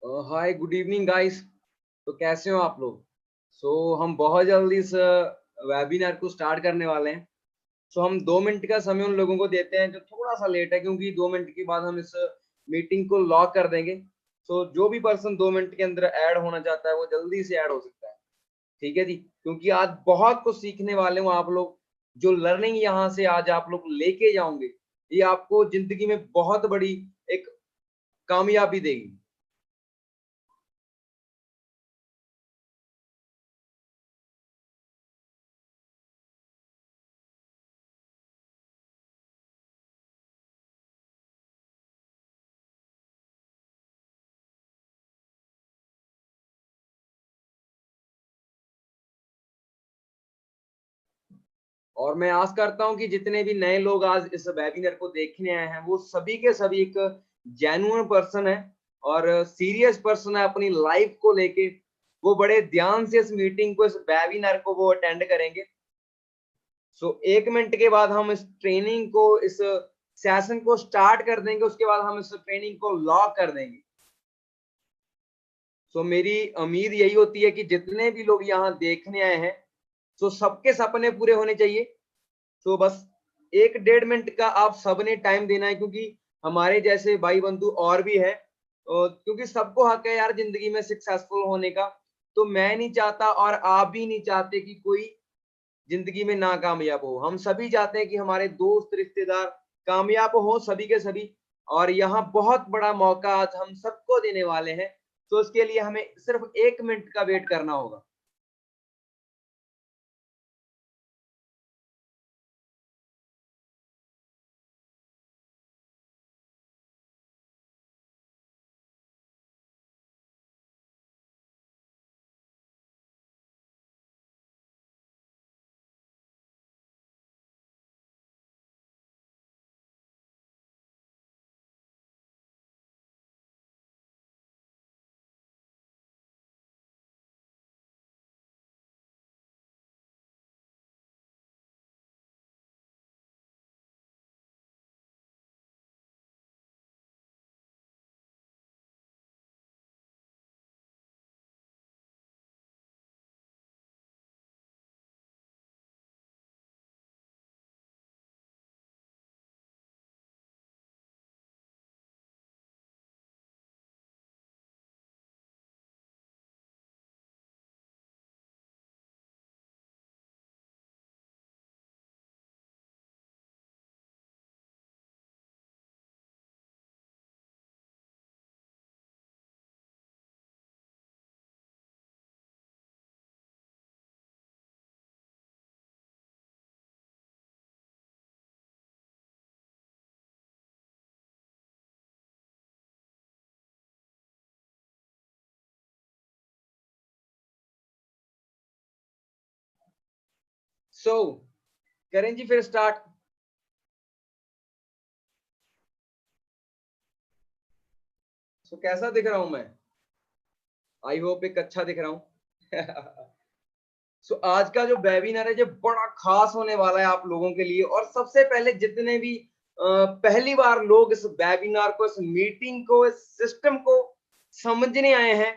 हाय, good evening guys. तो कैसे हो आप लोग? हम बहुत जल्दी इस वेबिनार को स्टार्ट करने वाले हैं। हम 2 मिनट का समय उन लोगों को देते हैं जो थोड़ा सा लेट है, क्योंकि 2 मिनट के बाद हम इस मीटिंग को लॉक कर देंगे। जो भी पर्सन 2 मिनट के अंदर ऐड होना चाहता है वो जल्दी से ऐड हो सकता है। ठीक है जी, क्योंकि आज बहुत कुछ सीखने वाले हो आप लोग। जो लर्निंग यहाँ से आज आप लोग लेके जाओगे, ये आपको जिंदगी में बहुत बड़ी एक कामयाबी देगी। और मैं आस करता हूँ कि जितने भी नए लोग आज इस वेबिनार को देखने आए हैं वो सभी के सभी एक जेन्युइन पर्सन है और सीरियस पर्सन है अपनी लाइफ को लेके। वो बड़े ध्यान से इस मीटिंग को, इस वेबिनार को वो अटेंड करेंगे। 1 मिनट के बाद हम इस ट्रेनिंग को, इस सेशन को स्टार्ट कर देंगे। उसके बाद हम इस ट्रेनिंग को लॉक कर देंगे। मेरी उम्मीद यही होती है कि जितने भी लोग यहाँ देखने आए हैं, सबके सपने पूरे होने चाहिए। बस 1 डेढ़ मिनट का आप सबने टाइम देना है, क्योंकि हमारे जैसे भाई बंधु और भी है। क्योंकि सबको हक है यार जिंदगी में सक्सेसफुल होने का। तो मैं नहीं चाहता और आप भी नहीं चाहते कि कोई जिंदगी में नाकामयाब हो। हम सभी चाहते हैं कि हमारे दोस्त रिश्तेदार कामयाब हो, सभी के सभी। और यहाँ बहुत बड़ा मौका आज हम सबको देने वाले हैं। इसके लिए हमें सिर्फ 1 मिनट का वेट करना होगा। सो करें जी फिर स्टार्ट। कैसा दिख रहा हूं मैं? आई होप एक अच्छा दिख रहा हूँ। आज का जो वेबिनार है जो बड़ा खास होने वाला है आप लोगों के लिए। और सबसे पहले जितने भी पहली बार लोग इस वेबिनार को, इस मीटिंग को, इस सिस्टम को समझने आए हैं,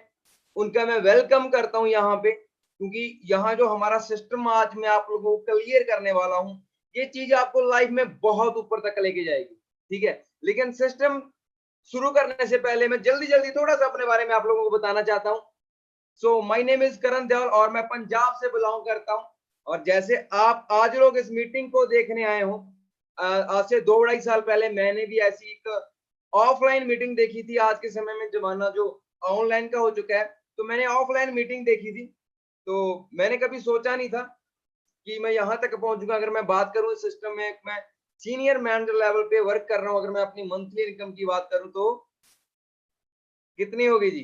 उनका मैं वेलकम करता हूं यहाँ पे। क्योंकि यहाँ जो हमारा सिस्टम आज मैं आप लोगों को क्लियर करने वाला हूँ, ये चीज आपको लाइफ में बहुत ऊपर तक लेके जाएगी। ठीक है, लेकिन सिस्टम शुरू करने से पहले मैं जल्दी जल्दी थोड़ा सा अपने बारे में आप लोगों को बताना चाहता हूँ। माय नेम इज करण देओल और मैं पंजाब से बिलोंग करता हूं। और जैसे आप आज लोग इस मीटिंग को देखने आए हो, आज से 2 ढाई साल पहले मैंने भी ऐसी एक ऑफलाइन मीटिंग देखी थी। आज के समय में जमाना जो ऑनलाइन का हो चुका है, तो मैंने ऑफलाइन मीटिंग देखी थी। तो मैंने कभी सोचा नहीं था कि मैं यहाँ तक पहुंचूंगा। अगर मैं बात करूं इस सिस्टम में, मैं सीनियर मैनेजर लेवल पे वर्क कर रहा हूं। अगर मैं अपनी मंथली इनकम की बात करूं तो कितनी होगी जी?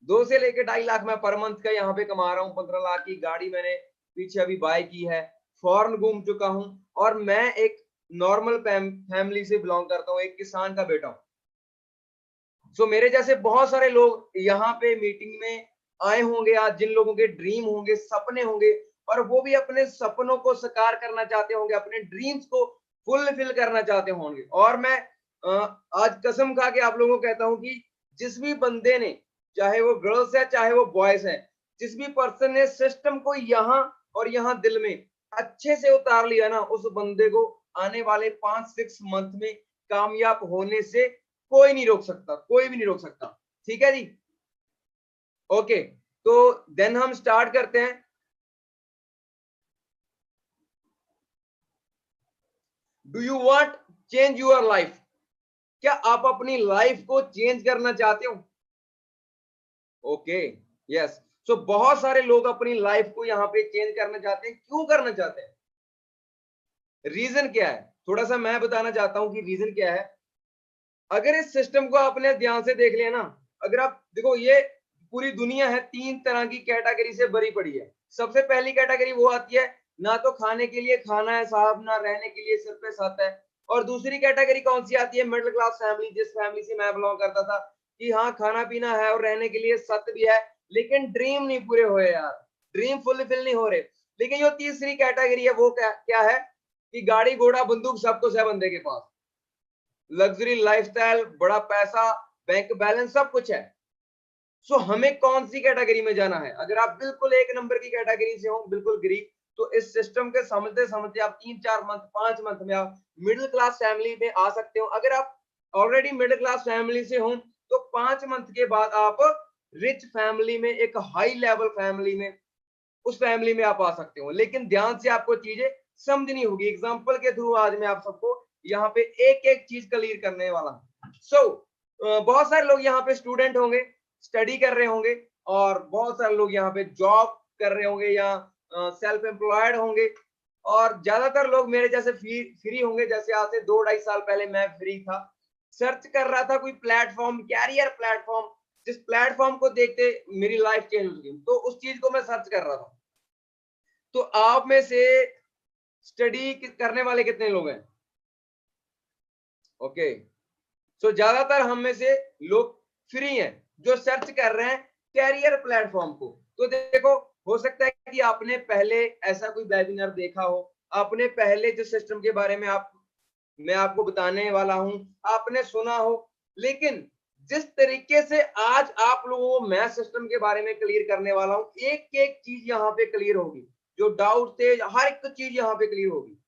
2 से लेकर 2.5 लाख मैं पर मंथ का यहाँ पे कमा रहा हूँ। 15 लाख की गाड़ी मैंने पीछे अभी बाय की है। फॉरेन घूम चुका हूँ। और मैं एक नॉर्मल फैमिली से बिलोंग करता हूँ, एक किसान का बेटा हूँ। मेरे जैसे बहुत सारे लोग यहाँ पे मीटिंग में आए होंगे आज, जिन लोगों के ड्रीम होंगे, सपने होंगे, और वो भी अपने सपनों को साकार करना चाहते होंगे, अपने ड्रीम्स को फुलफिल करना चाहते होंगे। और मैं आज कसम खा के आप लोगों को कहता हूँ कि जिस भी बंदे ने, चाहे वो गर्ल्स है चाहे वो बॉयज है, जिस भी पर्सन ने सिस्टम को यहाँ और यहाँ दिल में अच्छे से उतार लिया ना, उस बंदे को आने वाले 5-6 मंथ में कामयाब होने से कोई नहीं रोक सकता, कोई भी नहीं रोक सकता। ठीक है जी, ओके। तो देन हम स्टार्ट करते हैं। Do you want change your life? क्या आप अपनी लाइफ को चेंज करना चाहते हो? Okay, yes. सो बहुत सारे लोग अपनी लाइफ को यहाँ पे चेंज करना चाहते हैं। क्यों करना चाहते हैं? रीजन क्या है? थोड़ा सा मैं बताना चाहता हूं कि रीजन क्या है। अगर इस सिस्टम को आपने ध्यान से देख लिया ना, अगर आप देखो, ये पूरी दुनिया है 3 तरह की कैटेगरी से भरी पड़ी है। सबसे पहली कैटेगरी वो आती है, ना तो खाने के लिए खाना है साहब, ना रहने के लिए सिर पे छत है। और दूसरी कैटेगरी कौन सी आती है? मिडिल क्लास फैमिली, जिस फैमिली से मैं बिलोंग करता था, कि हाँ खाना पीना है और रहने के लिए छत भी है, लेकिन ड्रीम नहीं पूरे हुए यार, ड्रीम फुलफिल नहीं हो रहे। लेकिन जो तीसरी कैटेगरी है वो क्या है, कि गाड़ी घोड़ा बंदूक सब कुछ है बंदे के पास, लग्जरी लाइफस्टाइल, बड़ा पैसा, बैंक बैलेंस, सब कुछ है। सो हमें कौन सी कैटेगरी में जाना है? अगर आप बिल्कुल एक नंबर की कैटेगरी से हो, बिल्कुल गरीब, तो इस सिस्टम के समझते समझते आप 3-4 मंथ 5 मंथ में आप मिडिल क्लास फैमिली में आ सकते हो। अगर आप ऑलरेडी मिडिल क्लास फैमिली से हो, तो 5 मंथ के बाद आप रिच फैमिली में, एक हाई लेवल फैमिली में, उस फैमिली में आप आ सकते हो। लेकिन ध्यान से आपको चीजें समझनी होगी। एग्जाम्पल के थ्रू आज मैं आप सबको यहाँ पे एक एक चीज क्लियर करने वाला हूँ। बहुत सारे लोग यहाँ पे स्टूडेंट होंगे, स्टडी कर रहे होंगे, और बहुत सारे लोग यहाँ पे जॉब कर रहे होंगे या सेल्फ एम्प्लॉयड होंगे, और ज्यादातर लोग मेरे जैसे फ्री होंगे। जैसे आज से 2-2.5 साल पहले मैं फ्री था, सर्च कर रहा था कोई प्लेटफॉर्म, कैरियर प्लेटफॉर्म, जिस प्लेटफॉर्म को देखते मेरी लाइफ चेंज हो गई, तो उस चीज को मैं सर्च कर रहा था। तो आप में से स्टडी करने वाले कितने लोग हैं? ओके, सो ज्यादातर हम में से लोग फ्री हैं, जो सर्च कर रहे हैं कैरियर प्लेटफॉर्म को। तो देखो, हो सकता है कि आपने पहले ऐसा कोई वेबिनार देखा हो, आपने पहले जिस सिस्टम के बारे में मैं आपको बताने वाला हूं, आपने सुना हो, लेकिन जिस तरीके से आज आप लोगों को मैं सिस्टम के बारे में क्लियर करने वाला हूं, एक एक चीज यहाँ पे क्लियर होगी, जो डाउट थे हर एक चीज यहाँ पे क्लियर होगी।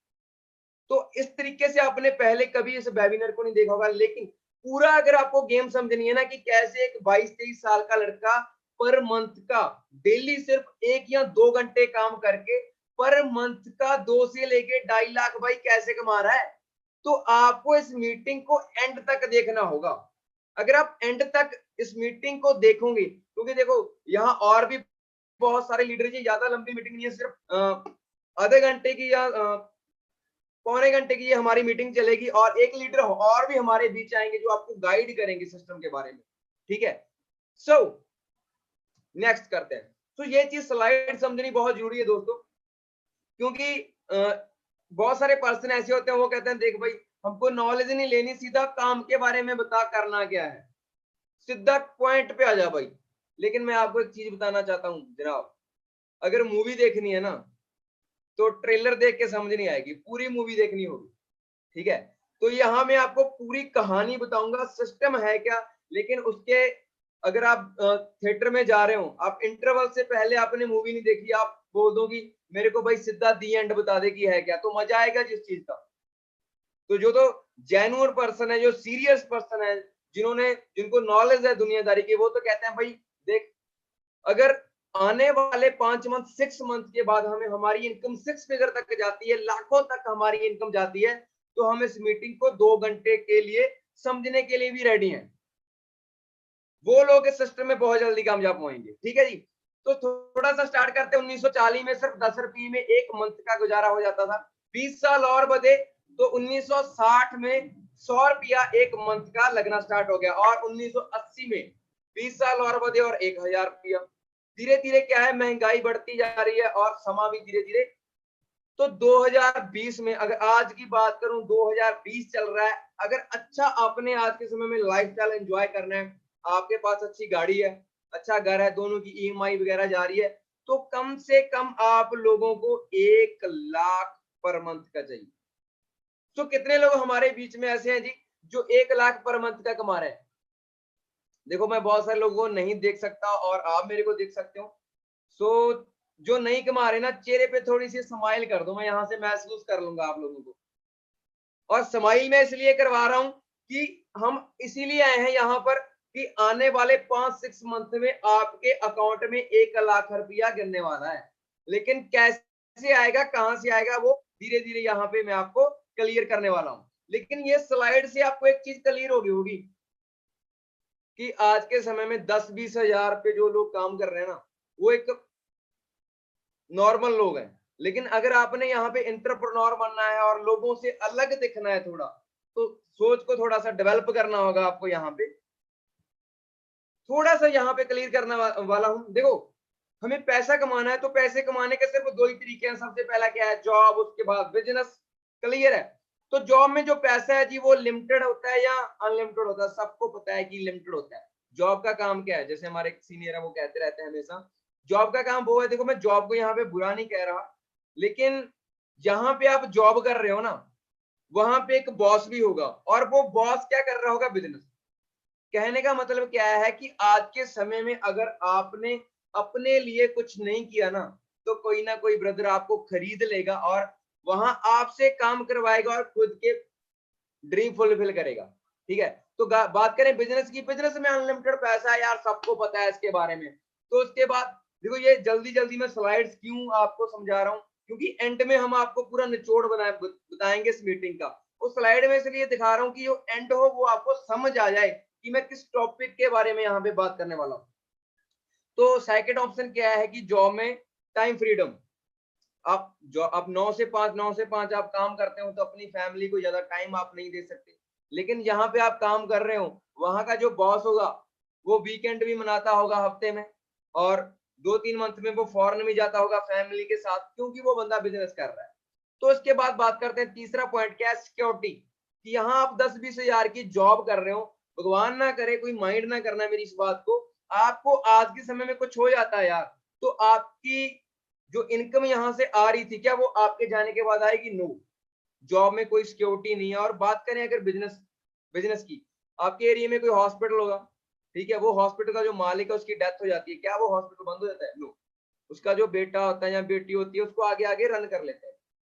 तो इस तरीके से आपने पहले कभी इस वेबिनार को नहीं देखा होगा, लेकिन पूरा अगर आपको गेम समझनी है ना, कि कैसे एक 22-23 साल का लड़का पर मंथ का डेली सिर्फ 1 या 2 घंटे काम करके पर मंथ का 2 से लेके 2.5 लाख भाई कैसे कमा रहा है। तो आपको इस मीटिंग को एंड तक देखना होगा। अगर आप एंड तक इस मीटिंग को देखोगे, क्योंकि देखो यहाँ और भी बहुत सारे लीडर जी, ज्यादा लंबी मीटिंग नहीं है, सिर्फ आधे घंटे की या पौने घंटे की ये हमारी मीटिंग चलेगी, और एक लीडर और भी हमारे बीच आएंगे जो आपको गाइड करेंगे सिस्टम के बारे में। ठीक है, सो नेक्स्ट करते हैं। तो ये चीज स्लाइड समझनी बहुत जरूरी है दोस्तों, क्योंकि बहुत सारे पर्सन ऐसे होते हैं, वो कहते हैं देख भाई हमको नॉलेज नहीं लेनी, सीधा काम के बारे में बता करना क्या है, सीधा पॉइंट पे आ जा भाई। लेकिन मैं आपको एक चीज बताना चाहता हूँ जनाब, अगर मूवी देखनी है ना, तो ट्रेलर देख के समझ नहीं आएगी, पूरी मूवी देखनी होगी। ठीक है, तो यहाँ मैं आपको पूरी कहानी बताऊंगा, सिस्टम है क्या। लेकिन उसके, अगर आप थिएटर में जा रहे हो, आप इंटरवल से पहले आपने मूवी नहीं देखी, आप बोल दो कि मेरे को भाई सिद्धा दी एंड बता दे कि है क्या, तो मजा आएगा जिस चीज का। तो जो तो जेन्युइन पर्सन है, जो सीरियस पर्सन है, जिनको नॉलेज है दुनियादारी की, वो तो कहते हैं भाई देख, अगर आने वाले 5 मंथ 6 मंथ के बाद हमें हमारी इनकम 6 फिगर तक जाती है, लाखों तक हमारी इनकम जाती है, तो हम इस मीटिंग को 2 घंटे के लिए समझने के लिए भी रेडी हैं। वो लोग इस सिस्टम में बहुत जल्दी कामयाब होंगे। ठीक है जी, तो थोड़ा सा स्टार्ट करते हैं। 1940 में सिर्फ 10 रुपये में एक मंथ का गुजारा हो जाता था। 20 साल और बढ़े तो 1960 में 100 रुपया एक मंथ का लगना स्टार्ट हो गया, और 1980 में 20 साल और बढ़े और 1000 रुपया। धीरे धीरे क्या है, महंगाई बढ़ती जा रही है और समा भी धीरे धीरे। तो 2020 में, अगर आज की बात करूं, 2020 चल रहा है, अगर अच्छा आपने आज के समय में लाइफस्टाइल एंजॉय करना है, आपके पास अच्छी गाड़ी है, अच्छा घर है, दोनों की ईएमआई वगैरह जा रही है, तो कम से कम आप लोगों को 1 लाख पर मंथ का चाहिए। तो कितने लोग हमारे बीच में ऐसे हैं जी जो 1 लाख पर मंथ का कमा रहे हैं? देखो मैं बहुत सारे लोगों को नहीं देख सकता और आप मेरे को देख सकते हो। सो जो नहीं कमा रहे ना, चेहरे पे थोड़ी सी स्माइल कर दो, मैं यहाँ से महसूस कर लूंगा आप लोगों को। और स्माइल मैं इसलिए करवा रहा हूँ कि हम इसीलिए आए हैं यहाँ पर कि आने वाले 5-6 मंथ में आपके अकाउंट में 1 लाख रुपया गिरने वाला है। लेकिन कैसे आएगा, कहाँ से आएगा, वो धीरे धीरे यहाँ पे मैं आपको क्लियर करने वाला हूँ। लेकिन ये स्लाइड से आपको एक चीज क्लियर होगी कि आज के समय में 10-20 हजार पे जो लोग काम कर रहे हैं ना, वो एक नॉर्मल लोग हैं। लेकिन अगर आपने यहाँ पे एंटरप्रेन्योर बनना है और लोगों से अलग दिखना है थोड़ा, तो सोच को थोड़ा सा डेवलप करना होगा आपको। यहाँ पे थोड़ा सा यहाँ पे क्लियर करना वाला हूँ। देखो, हमें पैसा कमाना है तो पैसे कमाने के सिर्फ 2 ही तरीके हैं। सबसे पहला क्या है, जॉब, उसके बाद बिजनेस। क्लियर है? तो जॉब में जो पैसा है जी, वो लिमिटेड होता है या अनलिमिटेड होता है? सबको पता है कि लिमिटेड होता है। जॉब का काम क्या है, जैसे हमारे सीनियर है वो कहते रहते हैं हमेशा, जॉब का काम वो है। देखो, मैं जॉब को यहाँ पे बुरा नहीं कह रहा, लेकिन जहां पे आप जॉब कर रहे हो ना, वहां पे एक बॉस भी होगा, और वो बॉस क्या कर रहा होगा, बिजनेस। कहने का मतलब क्या है कि आज के समय में अगर आपने अपने लिए कुछ नहीं किया ना, तो कोई ना कोई ब्रदर आपको खरीद लेगा और वहां आपसे काम करवाएगा और खुद के ड्रीम फुलफिल करेगा। ठीक है? तो बात करें बिजनेस की, बिजनेस में अनलिमिटेड पैसा है यार, सबको पता है इसके बारे में। तो उसके बाद देखो, ये जल्दी जल्दी में स्लाइड्स क्यों आपको समझा रहा हूँ, क्योंकि एंड में हम आपको पूरा निचोड़ बताएंगे इस मीटिंग का। उस स्लाइड में इसलिए दिखा रहा हूँ कि जो एंड हो वो आपको समझ आ जाए कि मैं किस टॉपिक के बारे में यहाँ पे बात करने वाला हूँ। तो सेकंड ऑप्शन क्या है कि जॉब में टाइम फ्रीडम। आप जो आप 9 से 5 आप काम करते हो, तो अपनी फैमिली को ज्यादा टाइम आप नहीं दे सकते। लेकिन जहां पे आप काम कर रहे हो, वहां का जो बॉस होगा, वो वीकेंड भी मनाता होगा हफ्ते में, और 2-3 मंथ में वो फॉरेन भी जाता होगा फैमिली के साथ, क्योंकि वो बंदा बिजनेस कर रहा है। तो इसके बाद बात करते हैं तीसरा पॉइंट, क्या है, सिक्योरिटी। कि यहाँ आप 10-20 हजार की जॉब कर रहे हो, भगवान ना करे, कोई माइंड ना करना मेरी इस बात को, आपको आज के समय में कुछ हो जाता है यार, तो आपकी जो इनकम यहाँ से आ रही थी, क्या वो आपके जाने के बाद आएगी? नो। जॉब में कोई सिक्योरिटी नहीं है। और बात करें अगर बिजनेस बिजनेस की, आपके एरिया में कोई हॉस्पिटल होगा, ठीक है, वो हॉस्पिटल का जो मालिक है उसकी डेथ हो जाती है, क्या वो हॉस्पिटल बंद हो जाता है? नो। उसका जो बेटा होता है या बेटी होती है, उसको आगे आगे रन कर लेते हैं।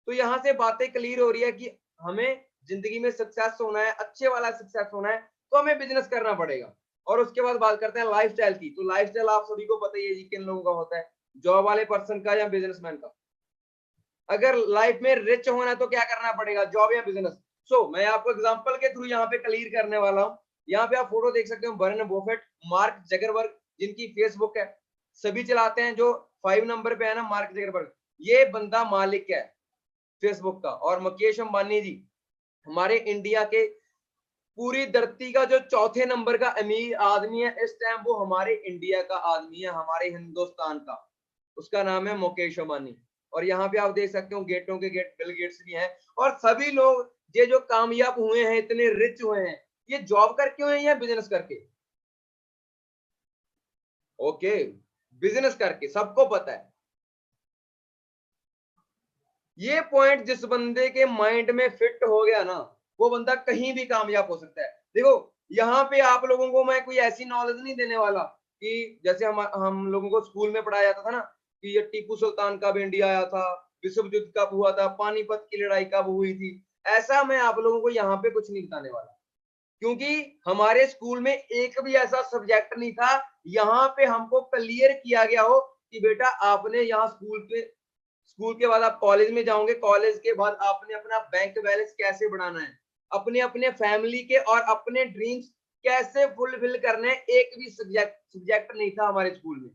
तो यहाँ से बातें क्लियर हो रही है कि हमें जिंदगी में सक्सेस होना है, अच्छे वाला सक्सेस होना है, तो हमें बिजनेस करना पड़ेगा। और उसके बाद बात करते हैं लाइफस्टाइल की। तो लाइफस्टाइल आप सभी को पता ही है जी, किन लोगों का होता है, जॉब वाले पर्सन का या बिजनेसमैन का। अगर लाइफ में रिच होना है तो क्या करना पड़ेगा, जॉब या बिजनेस? मैं आपको एग्जांपल के थ्रू यहाँ पे क्लियर करने वाला हूँ। यहाँ पे आप फोटो देख सकते हो, बर्न बफेट, मार्क जगरबर्ग, जिनकी फेसबुक है, सभी चलाते हैं। जो 5 नंबर पे है ना, मार्क जगरबर्ग, ये बंदा मालिक है फेसबुक का। और मुकेश अंबानी जी हमारे इंडिया के पूरी धरती का जो चौथे नंबर का अमीर आदमी है इस टाइम, वो हमारे इंडिया का आदमी है, हमारे हिंदुस्तान का। उसका नाम है मुकेश अंबानी। और यहाँ पे आप देख सकते हो, गेटों के गेट बिल गेट्स भी हैं। और सभी लोग ये जो कामयाब हुए हैं, इतने रिच हुए हैं, ये जॉब करके हुए हैं या बिजनेस करके? ओके, बिजनेस करके, सबको पता है। ये पॉइंट जिस बंदे के माइंड में फिट हो गया ना, वो बंदा कहीं भी कामयाब हो सकता है। देखो, यहाँ पे आप लोगों को मैं कोई ऐसी नॉलेज नहीं देने वाला कि जैसे हम लोगों को स्कूल में पढ़ाया जाता था ना, कि ये टीपू सुल्तान कब इंडिया आया था, विश्व युद्ध कब हुआ था, पानीपत की लड़ाई कब हुई थी। ऐसा मैं आप लोगों को यहाँ पे कुछ नहीं बताने वाला, क्योंकि हमारे स्कूल में एक भी ऐसा सब्जेक्ट नहीं था यहाँ पे हमको क्लियर किया गया हो कि बेटा आपने यहाँ स्कूल के बाद आप कॉलेज में जाओगे, कॉलेज के बाद आपने अपना बैंक बैलेंस कैसे बढ़ाना है, अपने अपने फैमिली के और अपने ड्रीम्स कैसे फुलफिल करने हैं, एक भी सब्जेक्ट नहीं था हमारे स्कूल में।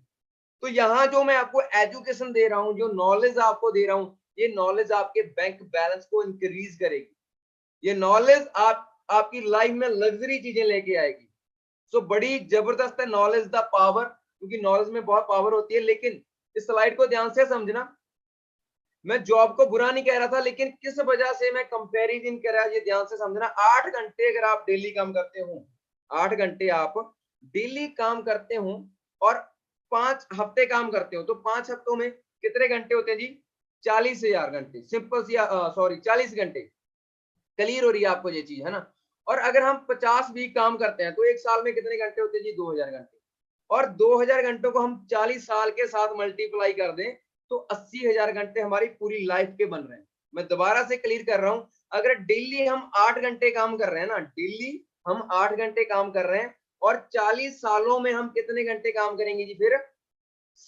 तो यहाँ जो मैं आपको एजुकेशन दे रहा हूँ, जो नॉलेज आपको दे रहा हूँ, ये नॉलेज आपके बैंक बैलेंस को इंक्रीज करेगी। ये नॉलेज आपकी लाइफ में लग्जरी चीजें लेके आएगी। बड़ी जबरदस्त है नॉलेज द पावर, क्योंकि नॉलेज में बहुत पावर होती है। लेकिन इस स्लाइड को ध्यान से समझना, मैं जॉब को बुरा नहीं कह रहा था, लेकिन किस वजह से मैं कंपैरिजन कर रहा, ये ध्यान से समझना। 8 घंटे अगर आप डेली काम करते हो, 8 घंटे आप डेली काम करते हो, और 5 हफ्ते काम करते हो, तो 5 हफ्तों में कितने घंटे होते हैं जी? 40,000 घंटे। सिंपल सी, सॉरी, 40 घंटे। क्लियर हो रही है आपको ये चीज, है ना? और अगर हम 50 वीक काम करते हैं तो एक साल में कितने घंटे होते हैं जी? 2000 घंटे। और 2000 घंटों को हम 40 साल के साथ मल्टीप्लाई कर दें तो 80,000 घंटे हमारी पूरी लाइफ के बन रहे हैं। मैं दोबारा से क्लियर कर रहा हूं, अगर डेली हम 8 घंटे काम कर रहे हैं ना, डेली हम 8 घंटे काम कर रहे हैं और 40 सालों में हम कितने घंटे काम करेंगे जी फिर?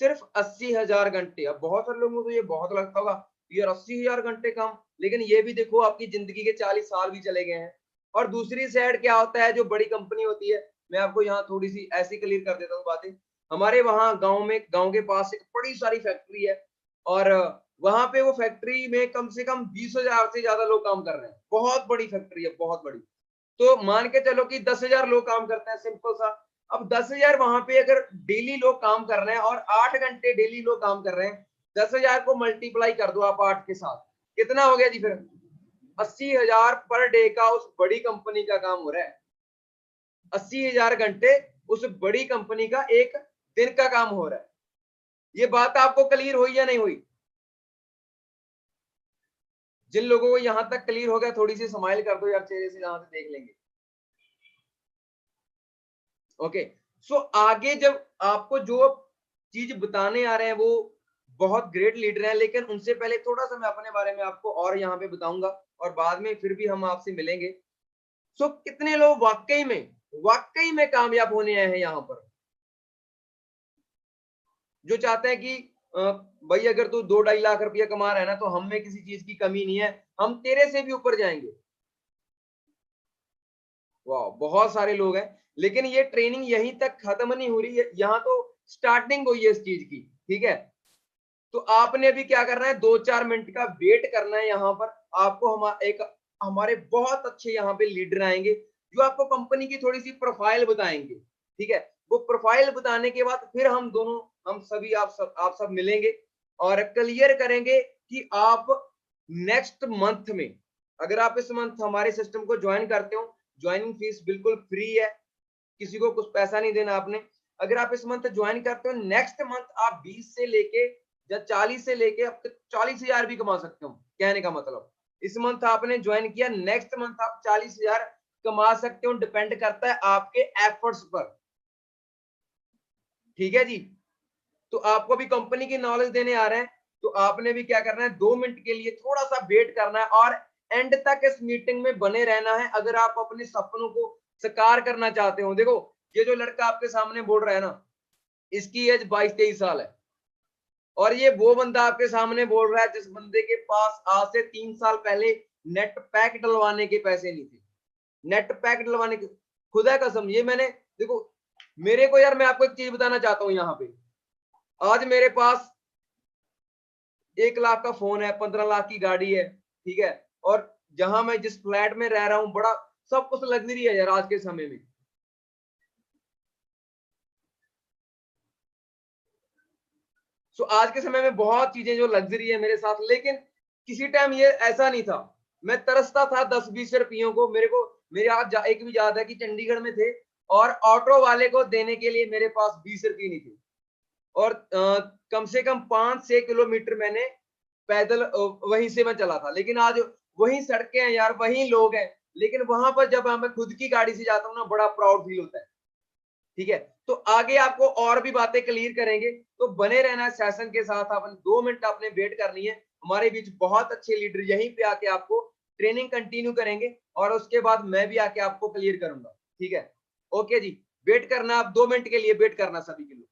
सिर्फ 80,000 घंटे। अब बहुत सारे लोगों को ये बहुत लगता होगा यार 80,000 घंटे काम, लेकिन ये भी देखो आपकी जिंदगी के 40 साल भी चले गए हैं। और दूसरी साइड क्या होता है, जो बड़ी कंपनी होती है, मैं आपको यहाँ थोड़ी सी ऐसी क्लियर कर देता हूँ बातें। हमारे वहाँ गांव में, गांव के पास एक बड़ी सारी फैक्ट्री है और वहां पे वो फैक्ट्री में कम से कम 20,000 से ज्यादा लोग काम कर रहे हैं। बहुत बड़ी फैक्ट्री है, बहुत बड़ी। तो मान के चलो कि 10,000 लोग काम करते हैं, सिंपल सा। अब 10,000 वहां पे अगर डेली लोग काम कर रहे हैं और 8 घंटे डेली लोग काम कर रहे हैं, 10,000 को मल्टीप्लाई कर दो आप 8 के साथ, कितना हो गया जी फिर? 80,000 पर डे का उस बड़ी कंपनी का काम हो रहा है। 80,000 घंटे उस बड़ी कंपनी का एक दिन का काम हो रहा है। ये बात आपको क्लियर हुई या नहीं हुई? जिन लोगों को यहां तक क्लियर हो गया, थोड़ी सी स्माइल कर दो यार चेहरे से, जहां से देख लेंगे। ओके। सो आगे जब आपको जो चीज बताने आ रहे हैं वो बहुत ग्रेट लीडर हैं, लेकिन उनसे पहले थोड़ा सा मैं अपने बारे में आपको और यहाँ पे बताऊंगा और बाद में फिर भी हम आपसे मिलेंगे। सो कितने लोग वाकई में कामयाब होने आए हैं यहाँ पर, जो चाहते हैं कि भाई अगर तू 2-2.5 लाख रुपया कमा रहा है ना, तो हम में किसी चीज की कमी नहीं है, हम तेरे से भी ऊपर जाएंगे। वाह, बहुत सारे लोग हैं। लेकिन ये ट्रेनिंग यहीं तक खत्म नहीं हो रही है, यहाँ तो स्टार्टिंग हुई है इस चीज की। ठीक है, तो आपने अभी क्या करना है, 2-4 मिनट का वेट करना है। यहाँ पर आपको हमारे बहुत अच्छे यहाँ पे लीडर आएंगे, जो आपको कंपनी की थोड़ी सी प्रोफाइल बताएंगे। ठीक है, वो प्रोफाइल बताने के बाद फिर हम दोनों, हम सभी, आप सब मिलेंगे और क्लियर करेंगे कि आप नेक्स्ट मंथ में, अगर आप इस मंथ हमारे सिस्टम को ज्वाइन करते हो, ज्वाइनिंग फीस बिल्कुल फ्री है, किसी को कुछ पैसा नहीं देना आपने। अगर आप इस मंथ ज्वाइन करते हो, नेक्स्ट मंथ आप 20 से लेके या 40 से लेके अब तक 40,000 भी कमा सकते हो। कहने का मतलब, इस मंथ आपने ज्वाइन किया, नेक्स्ट मंथ आप 40,000 कमा सकते हो। डिपेंड करता है आपके एफर्ट्स पर। ठीक है जी, तो आपको भी कंपनी की नॉलेज देने आ रहे हैं, तो आपने भी क्या करना है, 2 मिनट के लिए थोड़ा सा वेट करना है और एंड तक इस मीटिंग में बने रहना है, अगर आप अपने सपनों को साकार करना चाहते हो। देखो, ये जो लड़का आपके सामने बोल रहा है ना, इसकी एज 22-23 साल है, और ये वो बंदा आपके सामने बोल रहा है जिस बंदे के पास आज से 3 साल पहले नेट पैक डलवाने के पैसे नहीं थे। नेट पैक डलवाने के, खुदा कसम, ये मैंने, देखो मेरे को यार, मैं आपको एक चीज बताना चाहता हूँ यहाँ पे। आज मेरे पास 1 लाख का फोन है, 15 लाख की गाड़ी है। ठीक है, और जहां मैं जिस फ्लैट में रह रहा हूँ, बड़ा सब कुछ लग्जरी है यार आज के समय में। सो आज के समय में बहुत चीजें जो लग्जरी है मेरे साथ, लेकिन किसी टाइम ये ऐसा नहीं था। मैं तरसता था 10-20 रुपयों को। मेरे आज एक भी याद है कि चंडीगढ़ में थे और ऑटो वाले को देने के लिए मेरे पास 20 रुपये नहीं थे, और कम से कम 5-6 किलोमीटर मैंने पैदल वहीं से मैं चला था। लेकिन आज वही सड़कें हैं यार, वही लोग हैं, लेकिन वहां पर जब मैं खुद की गाड़ी से जाता हूँ ना, बड़ा प्राउड फील होता है। ठीक है, तो आगे आपको और भी बातें क्लियर करेंगे, तो बने रहना सेशन के साथ। अपन 2 मिनट आपने वेट करनी है, हमारे बीच बहुत अच्छे लीडर यहीं पे आके आपको ट्रेनिंग कंटिन्यू करेंगे और उसके बाद मैं भी आके आपको क्लियर करूंगा। ठीक है, ओके जी, वेट करना, आप 2 मिनट के लिए वेट करना सभी के लिए।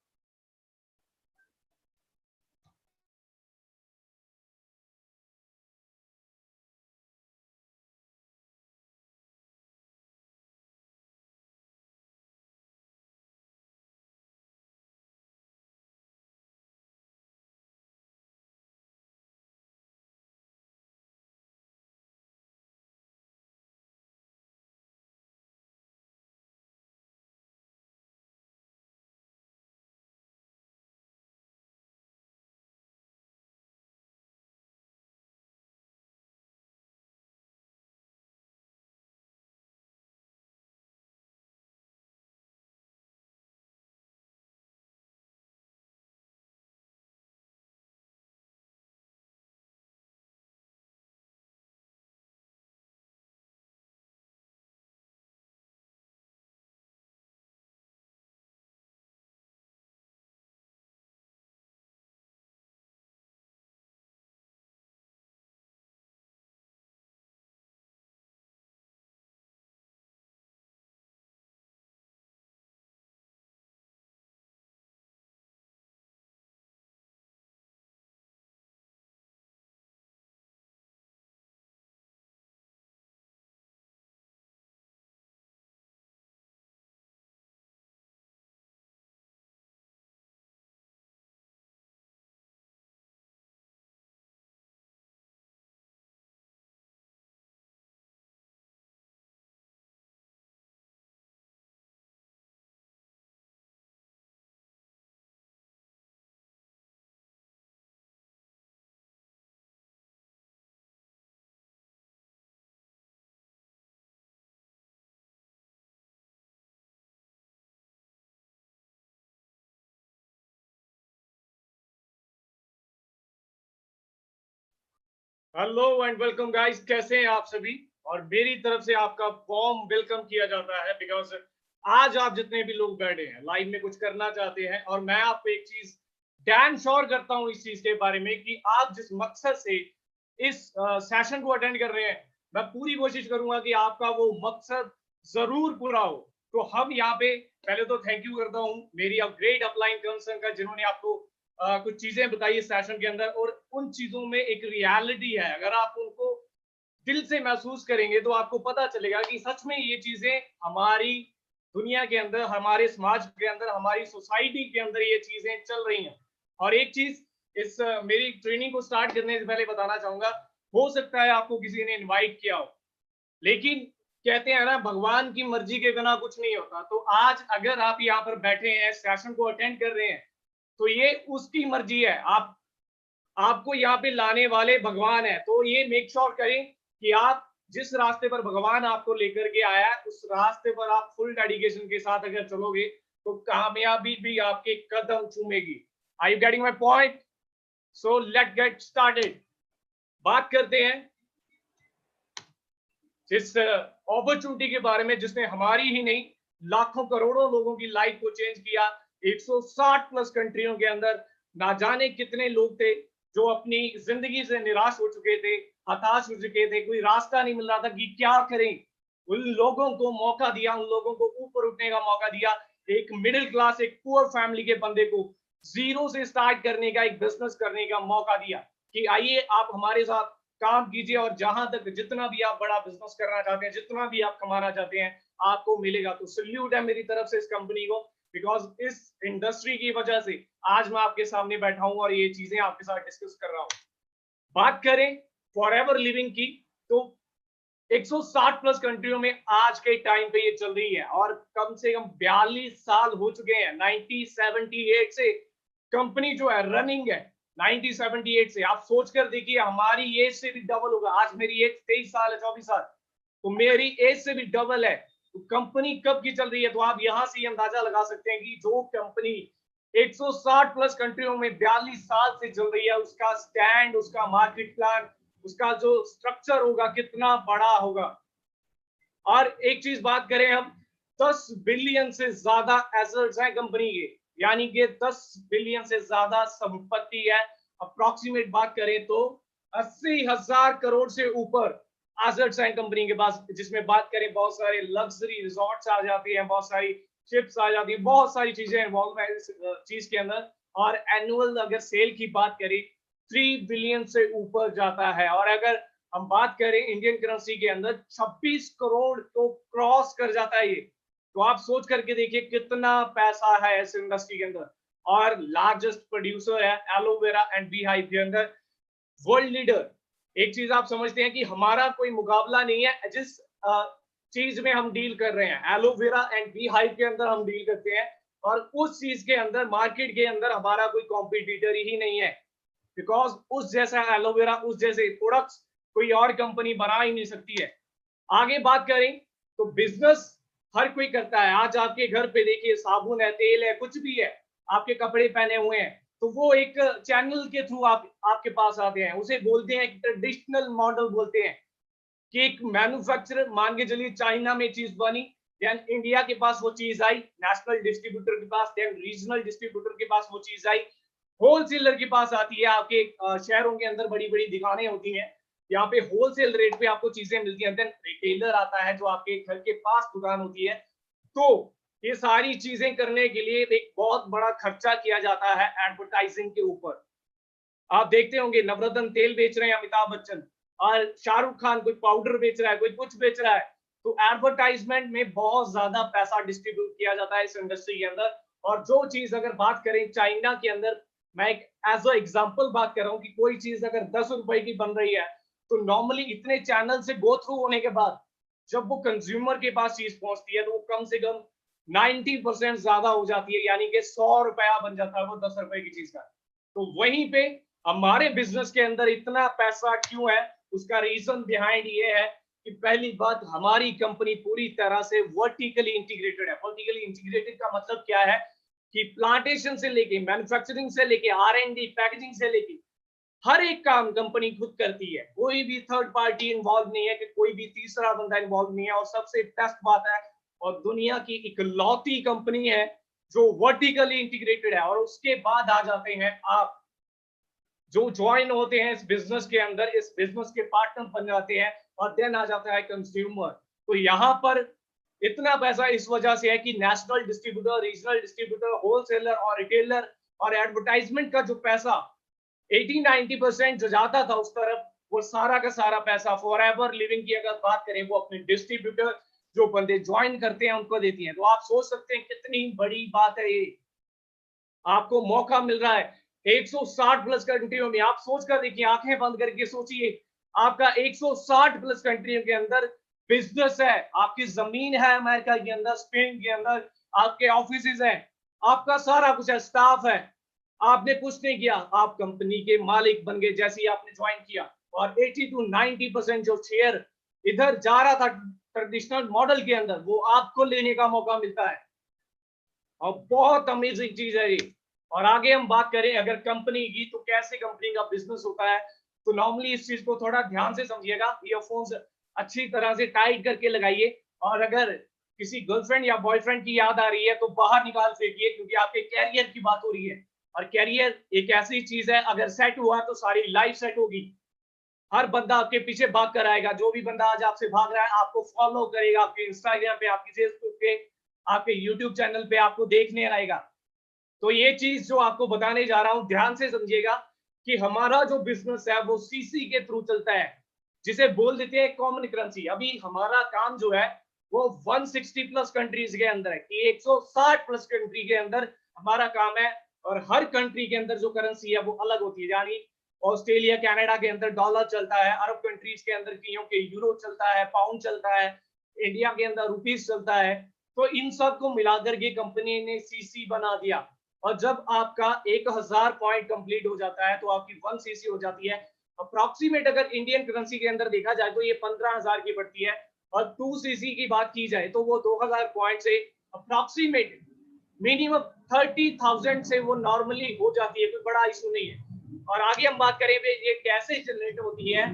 हेलो एंड वेलकम गाइस, कैसे हैं आप सभी। और मेरी तरफ से आपका वार्म वेलकम किया जाता है बिकॉज आज आप जितने भी लोग बैठे हैं लाइव में कुछ करना चाहते हैं, और मैं आपको एक चीज डैम श्योर करता हूं इस चीज के बारे में कि आप जिस मकसद से इस सेशन को अटेंड कर रहे हैं, मैं पूरी कोशिश करूंगा कि आपका वो मकसद जरूर पूरा हो। तो हम यहाँ पे पहले तो थैंक यू करता हूँ मेरी ग्रेट अपलाइन कंसर्न का, जिन्होंने आपको कुछ चीजें बताई इस सेशन के अंदर, और उन चीजों में एक रियलिटी है। अगर आप उनको दिल से महसूस करेंगे तो आपको पता चलेगा कि सच में ये चीजें हमारी दुनिया के अंदर, हमारे समाज के अंदर, हमारी सोसाइटी के अंदर ये चीजें चल रही हैं। और एक चीज इस मेरी ट्रेनिंग को स्टार्ट करने से पहले बताना चाहूंगा, हो सकता है आपको किसी ने इनवाइट किया हो, लेकिन कहते हैं ना, भगवान की मर्जी के बिना कुछ नहीं होता। तो आज अगर आप यहाँ पर बैठे हैं, सेशन को अटेंड कर रहे हैं, तो ये उसकी मर्जी है। आपको यहाँ पे लाने वाले भगवान है। तो ये मेक श्योर करें कि आप जिस रास्ते पर भगवान आपको लेकर के आया है, उस रास्ते पर आप फुल डेडिकेशन के साथ अगर चलोगे तो कामयाबी भी आपके कदम चूमेगी। Are you getting my point? So let get started. बात करते हैं जिस अपॉर्चुनिटी के बारे में जिसने हमारी ही नहीं, लाखों करोड़ों लोगों की लाइफ को चेंज किया। 160 प्लस कंट्रियों के अंदर ना जाने कितने लोग थे जो अपनी जिंदगी से निराश हो चुके थे, हताश हो चुके थे, कोई रास्ता नहीं मिल रहा था कि क्या करें। उन लोगों को मौका दिया, उन लोगों को ऊपर उठने का मौका दिया। एक मिडिल क्लास, एक पुअर फैमिली के बंदे को जीरो से स्टार्ट करने का, एक बिजनेस करने का मौका दिया कि आइए आप हमारे साथ काम कीजिए, और जहां तक जितना भी आप बड़ा बिजनेस करना चाहते हैं, जितना भी आप कमाना चाहते हैं, आपको मिलेगा। तो सल्यूट है मेरी तरफ से इस कंपनी को, बिकॉज इस इंडस्ट्री की वजह से आज मैं आपके सामने बैठा हूं और ये चीजें आपके साथ डिस्कस कर रहा हूं। बात करें फॉर एवर लिविंग की, तो 160 प्लस कंट्रियों में आज के टाइम पे ये चल रही है, और कम से कम 42 साल हो चुके हैं। 1978 से कंपनी जो है रनिंग है। 1978 से आप सोच कर देखिए, हमारी एज से भी डबल होगा। आज मेरी एज 23 साल है, 24 साल, तो मेरी एज से भी डबल है। तो कंपनी कब की चल रही है, तो आप यहां से अंदाजा लगा सकते हैं कि जो कंपनी 160 प्लस कंट्रियों में 42 साल से चल रही है, उसका स्टैंड, उसका मार्केट प्लान, उसका जो स्ट्रक्चर होगा कितना बड़ा होगा। और एक चीज बात करें हम, 10 बिलियन से ज्यादा एसेट्स हैं कंपनी के, यानी कि 10 बिलियन से ज्यादा संपत्ति है। अप्रोक्सीमेट बात करें तो 80,000 करोड़ से ऊपर एसेट्स हैं कंपनी के पास, जिसमें बात करें बहुत सारे लग्जरी रिजॉर्ट्स आ जाती हैं, बहुत सारी शिप्स आ जाती है, बहुत सारी चीजें इन्वॉल्व है इस चीज के अंदर। और एनुअल अगर सेल की बात करें 3 बिलियन से ऊपर जाता है। और अगर हम बात करें इंडियन करेंसी के अंदर 26 करोड़ को क्रॉस कर जाता है ये। तो आप सोच करके देखिए कितना पैसा है इस इंडस्ट्री के अंदर। और लार्जेस्ट प्रोड्यूसर है एलोवेरा एंड बी हाइव के अंदर, वर्ल्ड लीडर। एक चीज आप समझते हैं कि हमारा कोई मुकाबला नहीं है जिस चीज में हम डील कर रहे हैं, एलोवेरा एंड बी हाइव के अंदर हम डील करते हैं, और उस चीज के अंदर, मार्केट के अंदर हमारा कोई कॉम्पिटिटर ही नहीं है। बिकॉज उस जैसा एलोवेरा, उस जैसे प्रोडक्ट्स कोई और कंपनी बना ही नहीं सकती है। आगे बात करें तो बिजनेस हर कोई करता है। आज आपके घर पे देखिए साबुन है, तेल है, कुछ भी है, आपके कपड़े पहने हुए हैं, तो वो एक चैनल के थ्रू आपके पास आते हैं। उसे बोलते हैं ट्रेडिशनल मॉडल बोलते हैं, कि एक मैन्युफैक्चरर, मान के चलिए चाइना में चीज बनी, देन इंडिया के पास वो चीज आई, नेशनल डिस्ट्रीब्यूटर के पास, देन रीजनल डिस्ट्रीब्यूटर के पास वो चीज आई, होलसेलर के पास आती है। आपके शहरों के अंदर बड़ी बड़ी दुकानें होती हैं, यहाँ पे होलसेल रेट पे आपको चीजें मिलती हैं। देन रिटेलर आता है जो आपके घर के पास दुकान होती है। तो ये सारी चीजें करने के लिए एक बहुत बड़ा खर्चा किया जाता है एडवर्टाइजिंग के ऊपर। आप देखते होंगे नवरत्न तेल बेच रहे हैं अमिताभ बच्चन, और शाहरुख खान कोई पाउडर बेच रहा है, कोई कुछ बेच रहा है। तो एडवर्टाइजमेंट में बहुत ज्यादा पैसा डिस्ट्रीब्यूट किया जाता है इस इंडस्ट्री के अंदर। और जो चीज अगर बात करें चाइना के अंदर, मैं एक एज अ एग्जांपल बात कर रहा हूँ कि कोई चीज अगर 10 रुपए की बन रही है, तो नॉर्मली इतने चैनल से गो थ्रू होने के बाद जब वो कंज्यूमर के पास चीज पहुंचती है, तो वो कम से कम 90% ज्यादा हो जाती है, यानी कि 100 रुपया बन जाता है वो 10 रुपए की चीज का। तो वहीं पे हमारे बिजनेस के अंदर इतना पैसा क्यों है, उसका रीजन बिहाइंड ये है कि पहली बात, हमारी कंपनी पूरी तरह से वर्टिकली इंटीग्रेटेड है। वर्टिकली इंटीग्रेटेड का मतलब क्या है कि प्लांटेशन से लेके, मैन्युफैक्चरिंग से लेके, R&D, पैकेजिंग से लेके हर एक काम कंपनी खुद करती है, कोई भी थर्ड पार्टी इन्वॉल्व नहीं है, कि कोई भी तीसरा बंदा इन्वॉल्व नहीं है। और सबसे बेस्ट बात है, और दुनिया की इकलौती कंपनी है जो वर्टिकली इंटीग्रेटेड है। और उसके बाद आ जाते हैं आप जो ज्वाइन होते हैं इस बिजनेस के अंदर, इस बिजनेस के पार्टनर बन जाते हैं, और देन आ जाता है कंज्यूमर। तो यहाँ पर इतना पैसा इस वजह से है कि national distributor, regional distributor, wholesaler और रिटेलर और एडवर्टाइजमेंट का जो पैसा 80-90% जो जाता था उस तरफ, वो सारा का सारा पैसा फॉर एवर लिविंग की अगर बात करें, वो अपने डिस्ट्रीब्यूटर जो बंदे ज्वाइन करते हैं उनको देती हैं। तो आप सोच सकते हैं कितनी बड़ी बात है ये। आपको मौका मिल रहा है 160 प्लस कंट्रियों में। आप सोच कर देखिए, आंखें बंद करके सोचिए, आपका 160 प्लस कंट्रियों के अंदर बिजनेस है, आपकी जमीन है अमेरिका के अंदर, स्पेन के अंदर, आपके ऑफिस हैं, आपका सारा कुछ है, स्टाफ है। आपने कुछ नहीं किया, आप कंपनी के मालिक बन गए जैसे ही आपने ज्वाइन किया। और 80 to 90% जो शेयर इधर जा रहा था ट्रेडिशनल मॉडल के अंदर, वो आपको लेने का मौका मिलता है। और बहुत अमेजिंग चीज है ये। और आगे हम बात करें अगर कंपनी की, तो कैसे कंपनी का बिजनेस होता है। तो नॉर्मली इस चीज को थोड़ा ध्यान से समझिएगा, ईयरफोन्स अच्छी तरह से टाइट करके लगाइए। और अगर किसी गर्लफ्रेंड या बॉयफ्रेंड की याद आ रही है तो बाहर निकाल फेंकिए, क्योंकि आपके कैरियर की बात हो रही है। और कैरियर एक ऐसी चीज है, अगर सेट हुआ तो सारी लाइफ सेट होगी। हर बंदा आपके पीछे भाग कर आएगा। जो भी बंदा आज आपसे भाग रहा है, आपको फॉलो करेगा, आपके इंस्टाग्राम पे, आपकी फेसबुक पे, आपके यूट्यूब चैनल पे आपको देखने आएगा। तो ये चीज जो आपको बताने जा रहा हूं, ध्यान से समझिएगा कि हमारा जो बिजनेस है वो सीसी के थ्रू चलता है, जिसे बोल देते हैं कॉमन करेंसी। अभी हमारा काम जो है वो 160 प्लस कंट्रीज के अंदर है, कि 160 प्लस कंट्री के अंदर हमारा काम है। और हर कंट्री के अंदर जो करेंसी है वो अलग होती है। यानी ऑस्ट्रेलिया, कनाडा के अंदर डॉलर चलता है, अरब कंट्रीज के अंदर कईयों के यूरो चलता है, पाउंड चलता है, इंडिया के अंदर रुपीज चलता है। तो इन सब को मिलाकर के कंपनी ने सीसी बना दिया। और जब आपका 1000 पॉइंट कंप्लीट हो जाता है तो आपकी 1 सीसी हो जाती है। अप्रॉक्सीमेट अगर इंडियन करेंसी के अंदर देखा जाए तो ये 15,000 की पड़ती है। और 2 सीसी की बात की जाए तो वो 2000 पॉइंट से अप्रॉक्सीमेट मिनिमम 30,000 से वो नॉर्मली हो जाती है, कोई बड़ा इशू नहीं है। और आगे हम बात करें ये कैसे जनरेट होती है,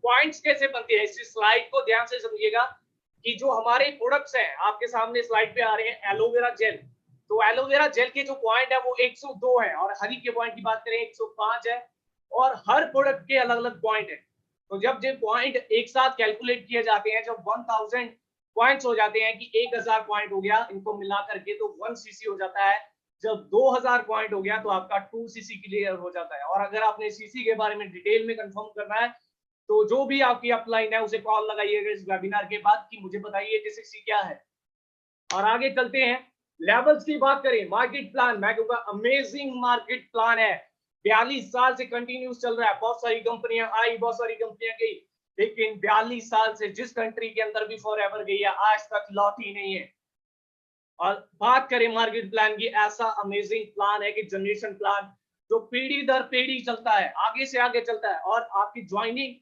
पॉइंट्स कैसे बनते हैं, इस स्लाइड को ध्यान से समझिएगा कि जो हमारे प्रोडक्ट्स हैं आपके सामने स्लाइड पे आ रहे हैं। एलोवेरा जेल, तो एलोवेरा जेल के जो पॉइंट है वो 102 है, और हनी के पॉइंट की बात करें 105 है। और हर प्रोडक्ट के अलग अलग पॉइंट है। तो जब ये पॉइंट एक साथ कैलकुलेट किए जाते हैं, जब 1000 पॉइंट्स हो जाते हैं कि 1000 पॉइंट हो गया, इनको मिला करके तो 1 सीसी हो जाता है। जब 2000 पॉइंट हो गया तो आपका 2 सीसी क्लियर हो जाता है। और अगर आपने सीसी के बारे में डिटेल में कंफर्म करना है, तो जो भी आपकी अपलाइन है उसे कॉल लगाइएगा इस वेबिनार के बाद कि मुझे बताइए कि सीसी क्या है। और आगे चलते हैं, लेवल्स की बात करें, मार्केट प्लान, मैं कहूंगा अमेजिंग मार्केट प्लान है। 42 साल से कंटिन्यूस चल रहा है। बहुत सारी कंपनियां आई, बहुत सारी कंपनियां गई, लेकिन 42 साल से जिस कंट्री के अंदर भी फॉर एवर गई है, आज तक लौटी नहीं है। और बात करें मार्केट प्लान की, ऐसा अमेजिंग प्लान है कि जनरेशन प्लान जो पीढ़ी दर पीढ़ी चलता है, आगे से आगे चलता है। और आपकी ज्वाइनिंग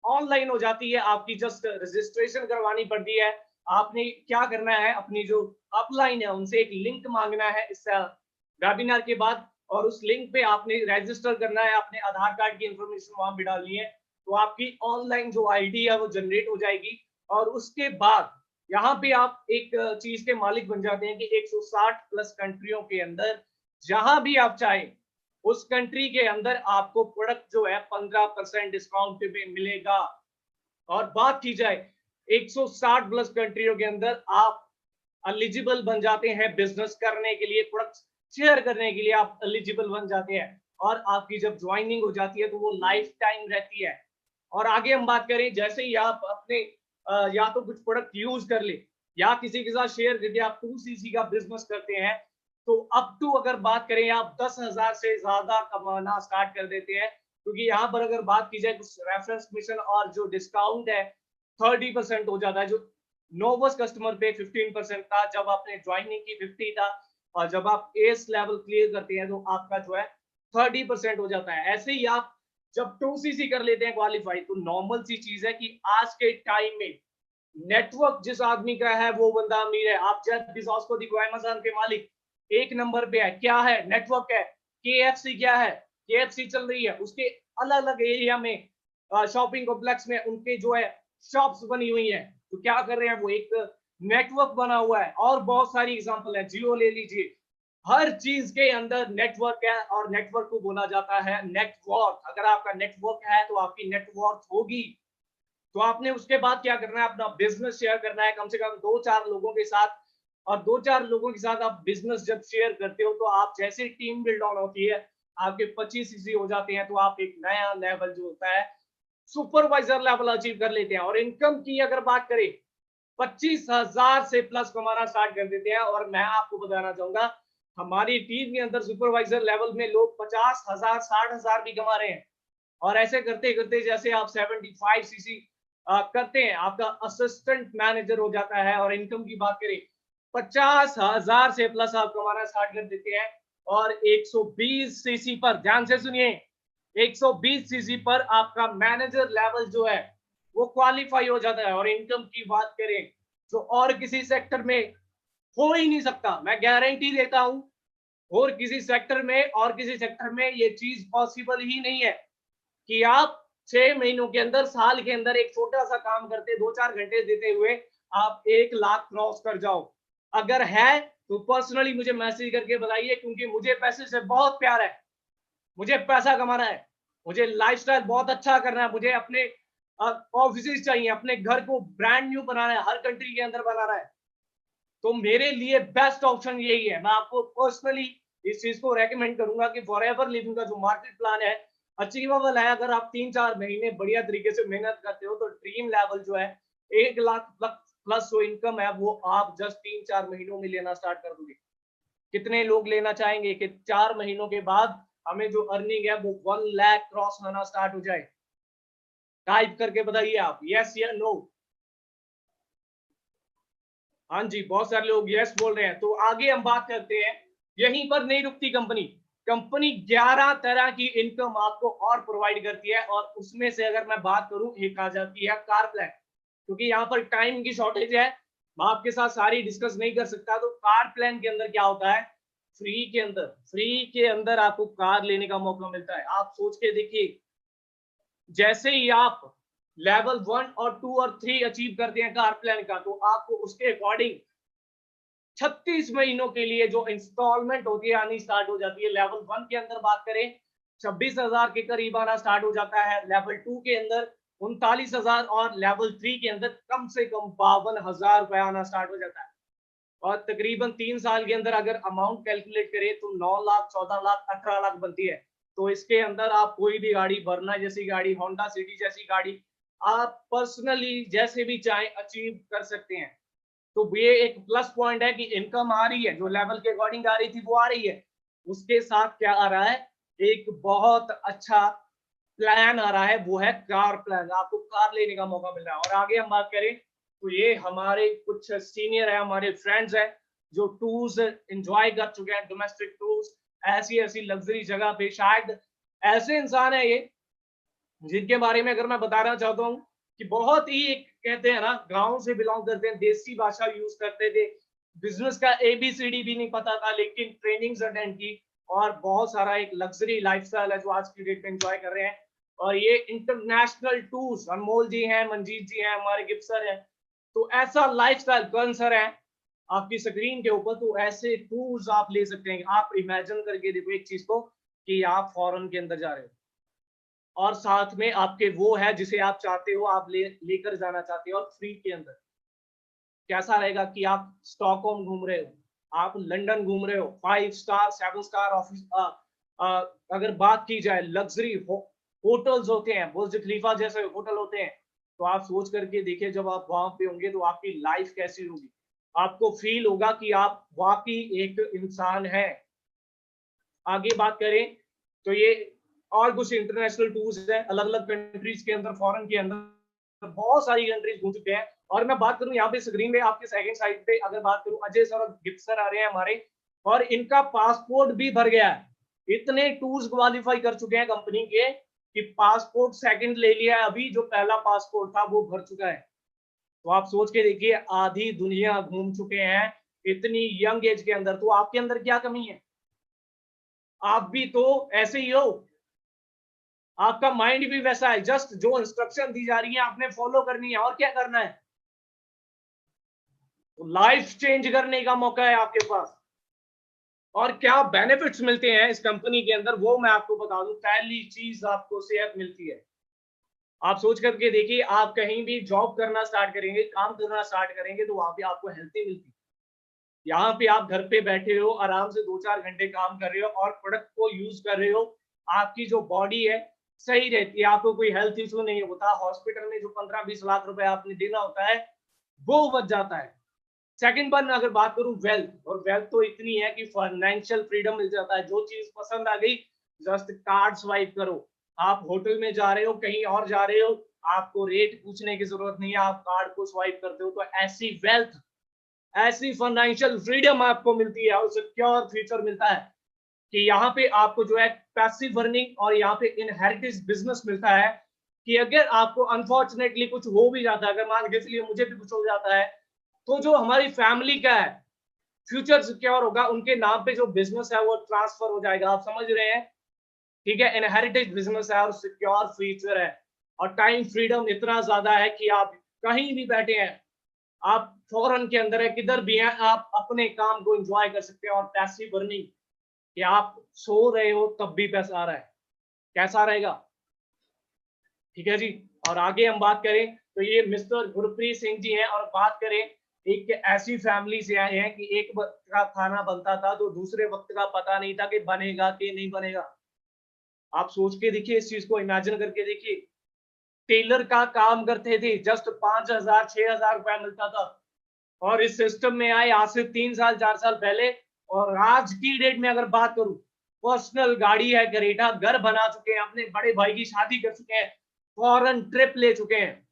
ऑनलाइन हो जाती है, आपकी जस्ट रजिस्ट्रेशन करवानी पड़ती है। आपने क्या करना है, अपनी जो अपलाइन है उनसे एक लिंक मांगना है इस वेबिनार के बाद, और उस लिंक पे आपने रजिस्टर करना है, अपने आधार कार्ड की इंफॉर्मेशन वहां पे डालनी है। तो आपकी ऑनलाइन जो आईडी है वो जनरेट हो जाएगी। और उसके बाद यहाँ पे आप एक चीज के मालिक बन जाते हैं कि 160 प्लस कंट्रियों के अंदर जहां भी आप चाहें उस कंट्री के अंदर आपको प्रोडक्ट जो है 15% डिस्काउंट पे मिलेगा। और बात की जाए 160 प्लस कंट्रियों के अंदर आप एलिजिबल बन जाते हैं बिजनेस करने के लिए, प्रोडक्ट शेयर करने के लिए आप एलिजिबल बन जाते हैं। और आपकी जब ज्वाइनिंग हो जाती है तो वो लाइफ टाइम रहती है। और आगे हम बात करें, जैसे ही आप अपने या तो कुछ प्रोडक्ट यूज कर ले या किसी के साथ शेयर करके आप 2 सीसी का बिजनेस करते हैं, तो अप टू अगर बात करें आप 10,000 से ज्यादा कमाना स्टार्ट कर देते हैं। क्योंकि यहाँ पर अगर बात की जाए कुछ रेफरेंस कमीशन और जो डिस्काउंट है 30% हो जाता है। जो नोवस कस्टमर पे 15% था, जब आपने ज्वाइनिंग की 50 था, और जब आप एस लेवल क्लियर करते हैं तो आपका जो है 30% हो जाता है। ऐसे ही आप जब 2 सीसी कर लेते हैं क्वालिफाई, तो नॉर्मल सी चीज है कि आज के टाइम में नेटवर्क जिस आदमी का है वो बंदा अमीर है। आप जेफ बेजोस को देखो, अमेज़न के मालिक एक नंबर पे है। क्या है? नेटवर्क है। केएफसी क्या है? KFC चल रही है, उसके अलग अलग एरिया में शॉपिंग कॉम्प्लेक्स में उनके जो है शॉप्स बनी हुई है। तो क्या कर रहे हैं, वो एक नेटवर्क बना हुआ है। और बहुत सारी एग्जांपल है, जियो ले लीजिए, हर चीज के अंदर नेटवर्क है और नेटवर्क को बोला जाता है नेटवर्क। अगर आपका नेटवर्क है तो आपकी नेटवर्क होगी। तो आपने उसके बाद क्या करना है, अपना बिजनेस शेयर करना है कम से कम 2-4 लोगों के साथ। और 2-4 लोगों के साथ आप बिजनेस जब शेयर करते हो तो आप जैसे टीम बिल्ड ऑन होती है, आपके 25 सीसी हो जाते हैं, तो आप एक नया लेवल जो होता है सुपरवाइजर लेवल अचीव कर लेते हैं। और इनकम की अगर बात करें, 25,000 से प्लस कमाना स्टार्ट कर देते हैं। और मैं आपको बताना चाहूंगा, हमारी टीम के अंदर सुपरवाइजर लेवल में लोग 50,000 60,000 भी कमा रहे हैं। और ऐसे करते करते जैसे आप 75 सीसी करते हैं, आपका असिस्टेंट मैनेजर हो जाता है। और इनकम की बात करें, 50,000 से प्लस आप कमाना स्टार्ट कर देते हैं। और 120 सीसी पर, ध्यान से सुनिए, 120 सीसी पर आपका मैनेजर लेवल जो है वो क्वालिफाई हो जाता है। और इनकम की बात करें तो और किसी सेक्टर में हो ही नहीं सकता, मैं गारंटी देता हूं। और किसी सेक्टर में ये चीज पॉसिबल ही नहीं है कि आप 6 महीनों के अंदर, साल के अंदर एक छोटा सा काम करते 2-4 घंटे देते हुए आप 1 लाख क्रॉस कर जाओ। अगर है तो पर्सनली मुझे मैसेज करके बताइए, क्योंकि मुझे पैसे से बहुत प्यार है। मुझे पैसा कमाना है, मुझे लाइफस्टाइल बहुत अच्छा करना है, मुझे अपने ऑफिस चाहिए, अपने घर को ब्रांड न्यू बनाना है, हर कंट्री के अंदर बनाना है। तो मेरे लिए बेस्ट ऑप्शन यही है। मैं आपको पर्सनली इस चीज को रेकमेंड करूंगा कि फॉरएवर लिविंग का जो मार्केट प्लान है अचीवेबल है। अगर आप 3-4 महीने बढ़िया तरीके से मेहनत करते हो तो ड्रीम लेवल जो है 1 लाख प्लस जो इनकम है वो आप जस्ट 3-4 महीनों में लेना स्टार्ट कर दोगे। कितने लोग लेना चाहेंगे कि 4 महीनों के बाद हमें जो अर्निंग है वो 1 लाख क्रॉस होना स्टार्ट हो जाए? टाइप करके बताइए आप, यस या नो। हाँ जी, बहुत सारे लोग यस बोल रहे हैं। तो आगे हम बात करते हैं, यहीं पर नहीं रुकती कंपनी। कंपनी 11 तरह की इनकम आपको और प्रोवाइड करती है। और उसमें से अगर मैं बात करूं, एक आ जाती है कार प्लान। क्योंकि यहाँ पर टाइम की शॉर्टेज है, मैं आपके साथ सारी डिस्कस नहीं कर सकता। तो कार प्लान के अंदर क्या होता है, फ्री के अंदर आपको कार लेने का मौका मिलता है। आप सोच के देखिए, जैसे ही आप लेवल 1 और 2 और 3 अचीव करते हैं कार प्लान का, तो आपको उसके अकॉर्डिंग 36 महीनों के लिए जो इंस्टॉलमेंट होती है आनी स्टार्ट हो जाती है। लेवल 1 के अंदर बात करें, 26,000 के करीब आना स्टार्ट हो जाता है। लेवल 2 के अंदर 39,000 और लेवल 3 के अंदर कम से कम 52,000 रुपए आना स्टार्ट हो जाता है। और तकरीबन 3 साल के अंदर अगर अमाउंट कैलकुलेट करें तो 9 लाख, 14 लाख, 18 लाख बनती है। तो इसके अंदर आप कोई भी गाड़ी, वरना जैसी गाड़ी, होंडा सिटी जैसी गाड़ी, आप पर्सनली जैसे भी चाहे अचीव कर सकते हैं। तो ये एक प्लस पॉइंट है कि इनकम आ रही है, जो लेवल के अकॉर्डिंग आ रही थी वो आ रही है। उसके साथ क्या आ रहा है, एक बहुत अच्छा प्लान आ रहा है, वो है कार प्लान। आपको कार लेने का मौका मिल रहा है। और आगे हम बात करें तो ये हमारे कुछ सीनियर है, हमारे फ्रेंड्स हैं जो टूर्स एंजॉय कर चुके हैं, डोमेस्टिक टूर्स, ऐसी ऐसी लग्जरी जगह पे। शायद ऐसे इंसान है ये जिनके बारे में अगर मैं बताना चाहता हूँ कि बहुत ही, एक कहते हैं ना, गांव से बिलोंग करते हैं, देसी भाषा यूज करते थे, बिजनेस का एबीसीडी भी नहीं पता था, लेकिन ट्रेनिंग्स अटेंड की और बहुत सारा एक लग्जरी लाइफस्टाइल है जो आज की डेट में एंजॉय कर रहे हैं। और ये इंटरनेशनल टूर्स, अनमोल जी हैं, मंजीत जी हैं, हमारे गिफ्सर हैं। तो ऐसा लाइफस्टाइल कौन सर है आपकी स्क्रीन के ऊपर, तो ऐसे टूर्स आप ले सकते हैं। आप इमेजिन करके देखो एक चीज को कि आप फॉरेन के अंदर जा रहे हो और साथ में आपके वो है जिसे आप चाहते हो, आप लेकर जाना चाहते हो, और फ्री के अंदर कैसा रहेगा कि आप स्टॉकहोम घूम रहे हो, आप लंदन घूम रहे हो, 5 स्टार 7 स्टार ऑफिस। अगर बात की जाए लग्जरी होटल्स होते हैं, बुर्ज खलीफा जैसे होटल होते हैं, तो आप सोच करके देखिए जब आप वहां पे होंगे तो आपकी लाइफ कैसी होगी। आपको फील होगा कि आप वाकई एक इंसान है। आगे बात करें तो ये और कुछ इंटरनेशनल टूर्स है, अलग अलग कंट्रीज के अंदर, फॉरेन के अंदर बहुत सारी कंट्रीज घूम चुके हैं। और मैं बात करूं यहाँ पे स्क्रीन पे आपके सेकंड साइड पे, अगर बात करूं, अजय सर और गिफ्ट सर आ रहे हैं हमारे, और इनका पासपोर्ट भी भर गया है। इतने टूर्स क्वालिफाई कर चुके हैं कंपनी के कि पासपोर्ट सेकंड ले लिया है, अभी जो पहला पासपोर्ट था वो भर चुका है। तो आप सोच के देखिए, आधी दुनिया घूम चुके हैं इतनी यंग एज के अंदर। तो आपके अंदर क्या कमी है? आप भी तो ऐसे ही हो। आपका माइंड भी वैसा है, जस्ट जो इंस्ट्रक्शन दी जा रही है आपने फॉलो करनी है, और क्या करना है। तो लाइफ चेंज करने का मौका है आपके पास। और क्या बेनिफिट्स मिलते हैं इस कंपनी के अंदर, वो मैं आपको बता दूं। पहली चीज, आपको सेहत मिलती है। आप सोच करके देखिए, आप कहीं भी जॉब करना स्टार्ट करेंगे, काम करना स्टार्ट करेंगे, तो वहां पे आपको हेल्थ नहीं मिलती। यहाँ पे आप घर पे बैठे हो, आराम से 2-4 घंटे काम कर रहे हो और प्रोडक्ट को यूज कर रहे हो, आपकी जो बॉडी है सही रहती है, आपको कोई हेल्थ इशू नहीं होता। हॉस्पिटल में जो 15-20 लाख रुपए आपने देना होता है वो बच जाता है। सेकंड वन अगर बात करूं वेल्थ, और वेल्थ तो इतनी है कि फाइनेंशियल फ्रीडम मिल जाता है। जो चीज पसंद आ गई, जस्ट कार्ड स्वाइप करो। आप होटल में जा रहे हो, कहीं और जा रहे हो, आपको रेट पूछने की जरूरत नहीं है, आप कार्ड को स्वाइप करते हो। तो ऐसी वेल्थ, ऐसी फाइनेंशियल फ्रीडम आपको मिलती है और सिक्योर फ्यूचर मिलता है कि यहाँ पे आपको जो है पैसिव अर्निंग और यहाँ पे इनहेरिटेंस बिजनेस मिलता है कि अगर आपको अनफॉर्चुनेटली कुछ हो भी जाता है, अगर मान के चलिए मुझे भी कुछ हो जाता है, तो जो हमारी फैमिली का है फ्यूचर सिक्योर होगा, उनके नाम पे जो बिजनेस है वो ट्रांसफर हो जाएगा। आप समझ रहे हैं, ठीक है। इनहेरिटेड बिजनेस है और सिक्योर फ्यूचर है, और टाइम फ्रीडम इतना ज्यादा है कि आप कहीं भी बैठे हैं, आप फॉरेन के अंदर है, किधर भी हैं, आप अपने काम को एंजॉय कर सकते हैं। और पैसिव अर्निंग कि आप सो रहे हो तब भी पैसा आ रहा है, कैसा रहेगा, ठीक है जी। और आगे हम बात करें तो ये मिस्टर गुरप्रीत सिंह जी हैं, और बात करें एक ऐसी फैमिली से आए हैं कि एक वक्त का खाना बनता था तो दूसरे वक्त का पता नहीं था कि बनेगा कि नहीं बनेगा। आप सोच के देखिए, इस चीज को इमेजिन करके देखिए। टेलर का काम करते थे, जस्ट 5,000-6,000 रुपया मिलता था, और इस सिस्टम में आए आज से 3 साल 4 साल पहले। और आज की डेट में अगर बात करूं, पर्सनल गाड़ी है, क्रेटा, घर बना चुके हैं, अपने बड़े भाई की शादी कर चुके हैं, फॉरेन ट्रिप ले चुके हैं,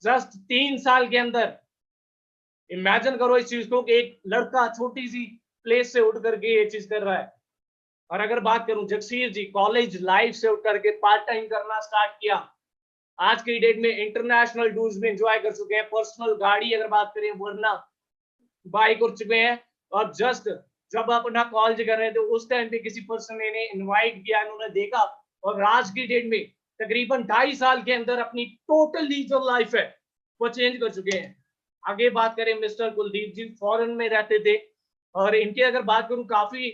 जस्ट 3 साल के अंदर। इमेजिन करो इस चीज को कि एक लड़का छोटी सी प्लेस से उठ करके ये चीज कर रहा है। और अगर बात करूं जगसीर जी, कॉलेज लाइफ से उठ करके पार्ट टाइम करना स्टार्ट किया, आज की डेट में इंटरनेशनल टूर्स में एंजॉय कर चुके हैं, पर्सनल गाड़ी अगर बात करें वरना बाय कर चुके हैं। और जस्ट जब आप अपना कॉलेज कर रहे थे उस टाइम पे किसी पर्सन ने इनवाइट किया, इन्होंने देखा, और आज की डेट में तकरीबन 2.5 साल के अंदर अपनी टोटली जो लाइफ है वो चेंज कर चुके हैं। आगे बात करें मिस्टर कुलदीप जी, फॉरेन में रहते थे, और इनके अगर बात करूं काफी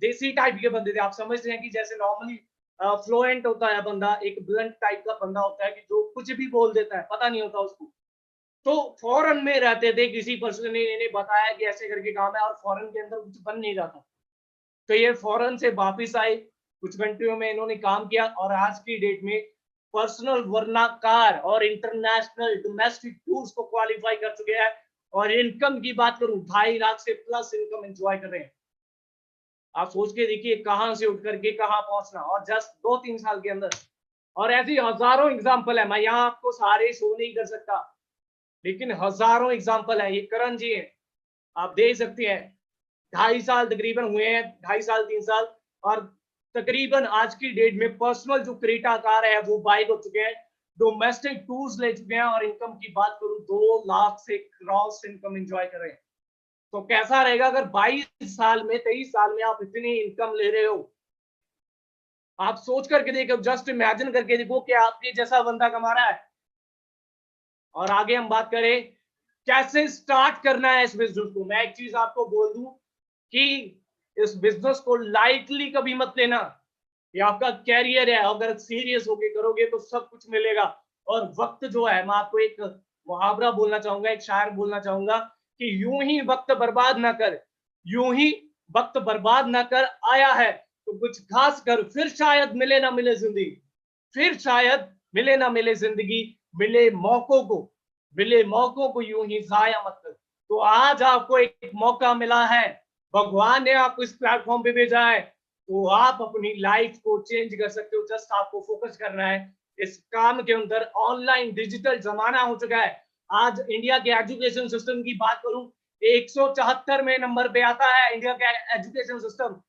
देसी टाइप के बंदे थे। आप समझते हैं कि जैसे नॉर्मली फ्लुएंट होता है बंदा, एक ब्लंट टाइप का बंदा होता है कि जो कुछ भी बोल देता है, पता नहीं होता उसको। तो फॉरेन में रहते थे, किसी पर्सन ने इन्हें बताया कि ऐसे करके काम है, और फॉरेन के अंदर कुछ बन नहीं रहा था। तो ये फॉरेन से वापिस आए, कुछ कंट्रियों में इन्होंने काम किया, और आज की डेट में पर्सनल वरना कार और इंटरनेशनल डोमेस्टिक टूर्स को क्वालिफाई कर चुके हैं। और इनकम की बात करूं, 2.5 लाख से प्लस इनकम एंजॉय कर रहे हैं। आप सोच के देखिए कहां से उठ करके कहां पहुंचना, और जस्ट 2-3 साल के अंदर। और ऐसी हजारों एग्जाम्पल है, मैं यहाँ आपको सारे शो नहीं कर सकता, लेकिन हजारों एग्जाम्पल है। ये करण जी हैं, आप देख सकते हैं, 2.5 साल तकरीबन हुए हैं, 2.5 साल 3 साल, और तकरीबन आज की डेट में पर्सनल जो क्रेटा कार है वो बाय कर चुके हैं, डोमेस्टिक टूर्स ले चुके हैं, और इनकम की बात करूं 2 लाख से क्रॉस इनकम एंजॉय कर रहे हैं। तो कैसा रहेगा अगर 22 साल में, 23 साल में आप इतनी इनकम ले रहे हो। आप सोच करके देखो, जस्ट इमेजिन करके देखो कि आपके जैसा बंदा कमा रहा है। और आगे हम बात करें कैसे स्टार्ट करना है इस बिजनेस को। मैं एक चीज आपको बोल दूं कि इस बिजनेस को लाइटली कभी मत लेना। ये आपका कैरियर है, अगर सीरियस होके करोगे तो सब कुछ मिलेगा। और वक्त जो है, मैं आपको एक मुहावरा बोलना चाहूंगा, एक शायर बोलना चाहूंगा कि यूं ही वक्त बर्बाद ना कर, यूं ही वक्त बर्बाद ना कर, आया है तो कुछ खास कर, फिर शायद मिले ना मिले जिंदगी, फिर शायद मिले ना मिले जिंदगी, मिले मौकों को, मिले मौकों को यूं ही जाया मत कर। तो आज आपको एक मौका मिला है, भगवान ने आपको इस प्लेटफॉर्म पे भेजा है, तो आप अपनी लाइफ को चेंज कर सकते हो। जस्ट आपको फोकस करना है इस काम के अंदर। ऑनलाइन डिजिटल जमाना हो चुका है। आज इंडिया के एजुकेशन सिस्टम की बात करूं, 174वें नंबर पे आता है इंडिया का एजुकेशन सिस्टम।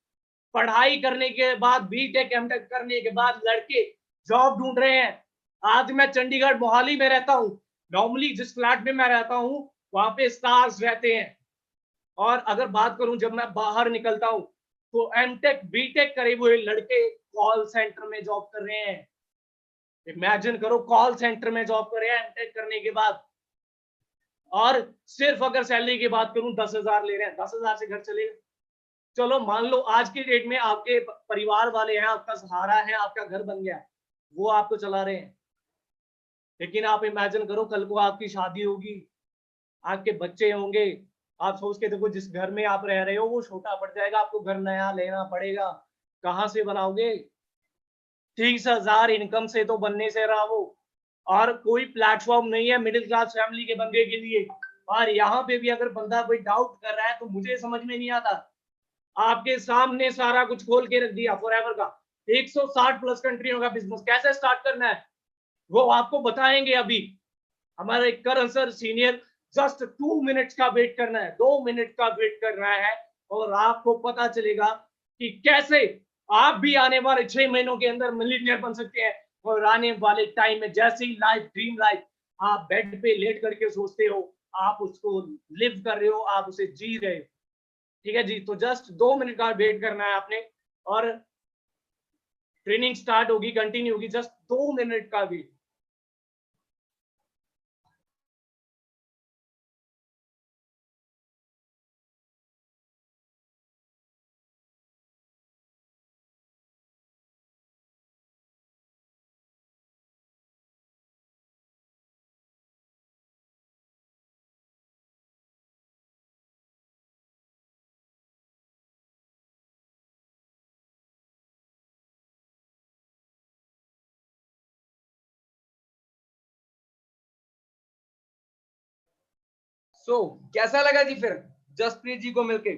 पढ़ाई करने के बाद, बीटेक एमटेक करने के बाद लड़के जॉब ढूंढ रहे हैं। आज मैं चंडीगढ़ मोहाली में रहता हूँ, नॉर्मली जिस फ्लैट में मैं रहता हूँ वहां पे स्टार्स रहते हैं। और अगर बात करूं जब मैं बाहर निकलता हूं तो एमटेक बीटेक करे हुए लड़के कॉल सेंटर में जॉब कर रहे हैं। इमेजिन करो, कॉल सेंटर में जॉब कर रहे हैं एमटेक करने के बाद, और सिर्फ अगर सैलरी की बात करूं 10,000 ले रहे हैं। 10,000 से घर चलेगा? चलो मान लो आज की डेट में आपके परिवार वाले हैं, आपका सहारा है, आपका घर बन गया, वो आपको चला रहे हैं। लेकिन आप इमेजिन करो, कल को आपकी शादी होगी, आपके बच्चे होंगे, आप सोच के देखो जिस घर में आप रह रहे हो वो छोटा पड़ जाएगा, आपको घर नया लेना पड़ेगा, कहां से बनाओगे? 30,000 इनकम से तो बनने से रहा वो, और कोई प्लेटफॉर्म नहीं है मिडिल क्लास फैमिली के बंदे के लिए। और यहाँ पे भी अगर बंदा कोई डाउट कर रहा है तो मुझे समझ में नहीं आता, आपके सामने सारा कुछ खोल के रख दिया फॉरएवर का। 160 प्लस कंट्रियों का बिजनेस कैसे स्टार्ट करना है वो आपको बताएंगे अभी हमारे करण सर सीनियर। जस्ट 2 मिनट्स का वेट करना है, 2 मिनट का वेट करना है, और आपको पता चलेगा कि कैसे आप भी आने वाले 6 महीनों के अंदर मिलियनियर बन सकते हैं। और आने वाले टाइम में जैसी लाइफ, ड्रीम लाइफ आप बेड पे लेट करके सोचते हो, आप उसको लिव कर रहे हो, आप उसे जी रहे हो। ठीक है जी, तो जस्ट 2 मिनट का वेट करना है आपने, और ट्रेनिंग स्टार्ट होगी, कंटिन्यू होगी। जस्ट 2 मिनट का वेट। कैसा लगा जी फिर जसप्रीत जी को मिलके?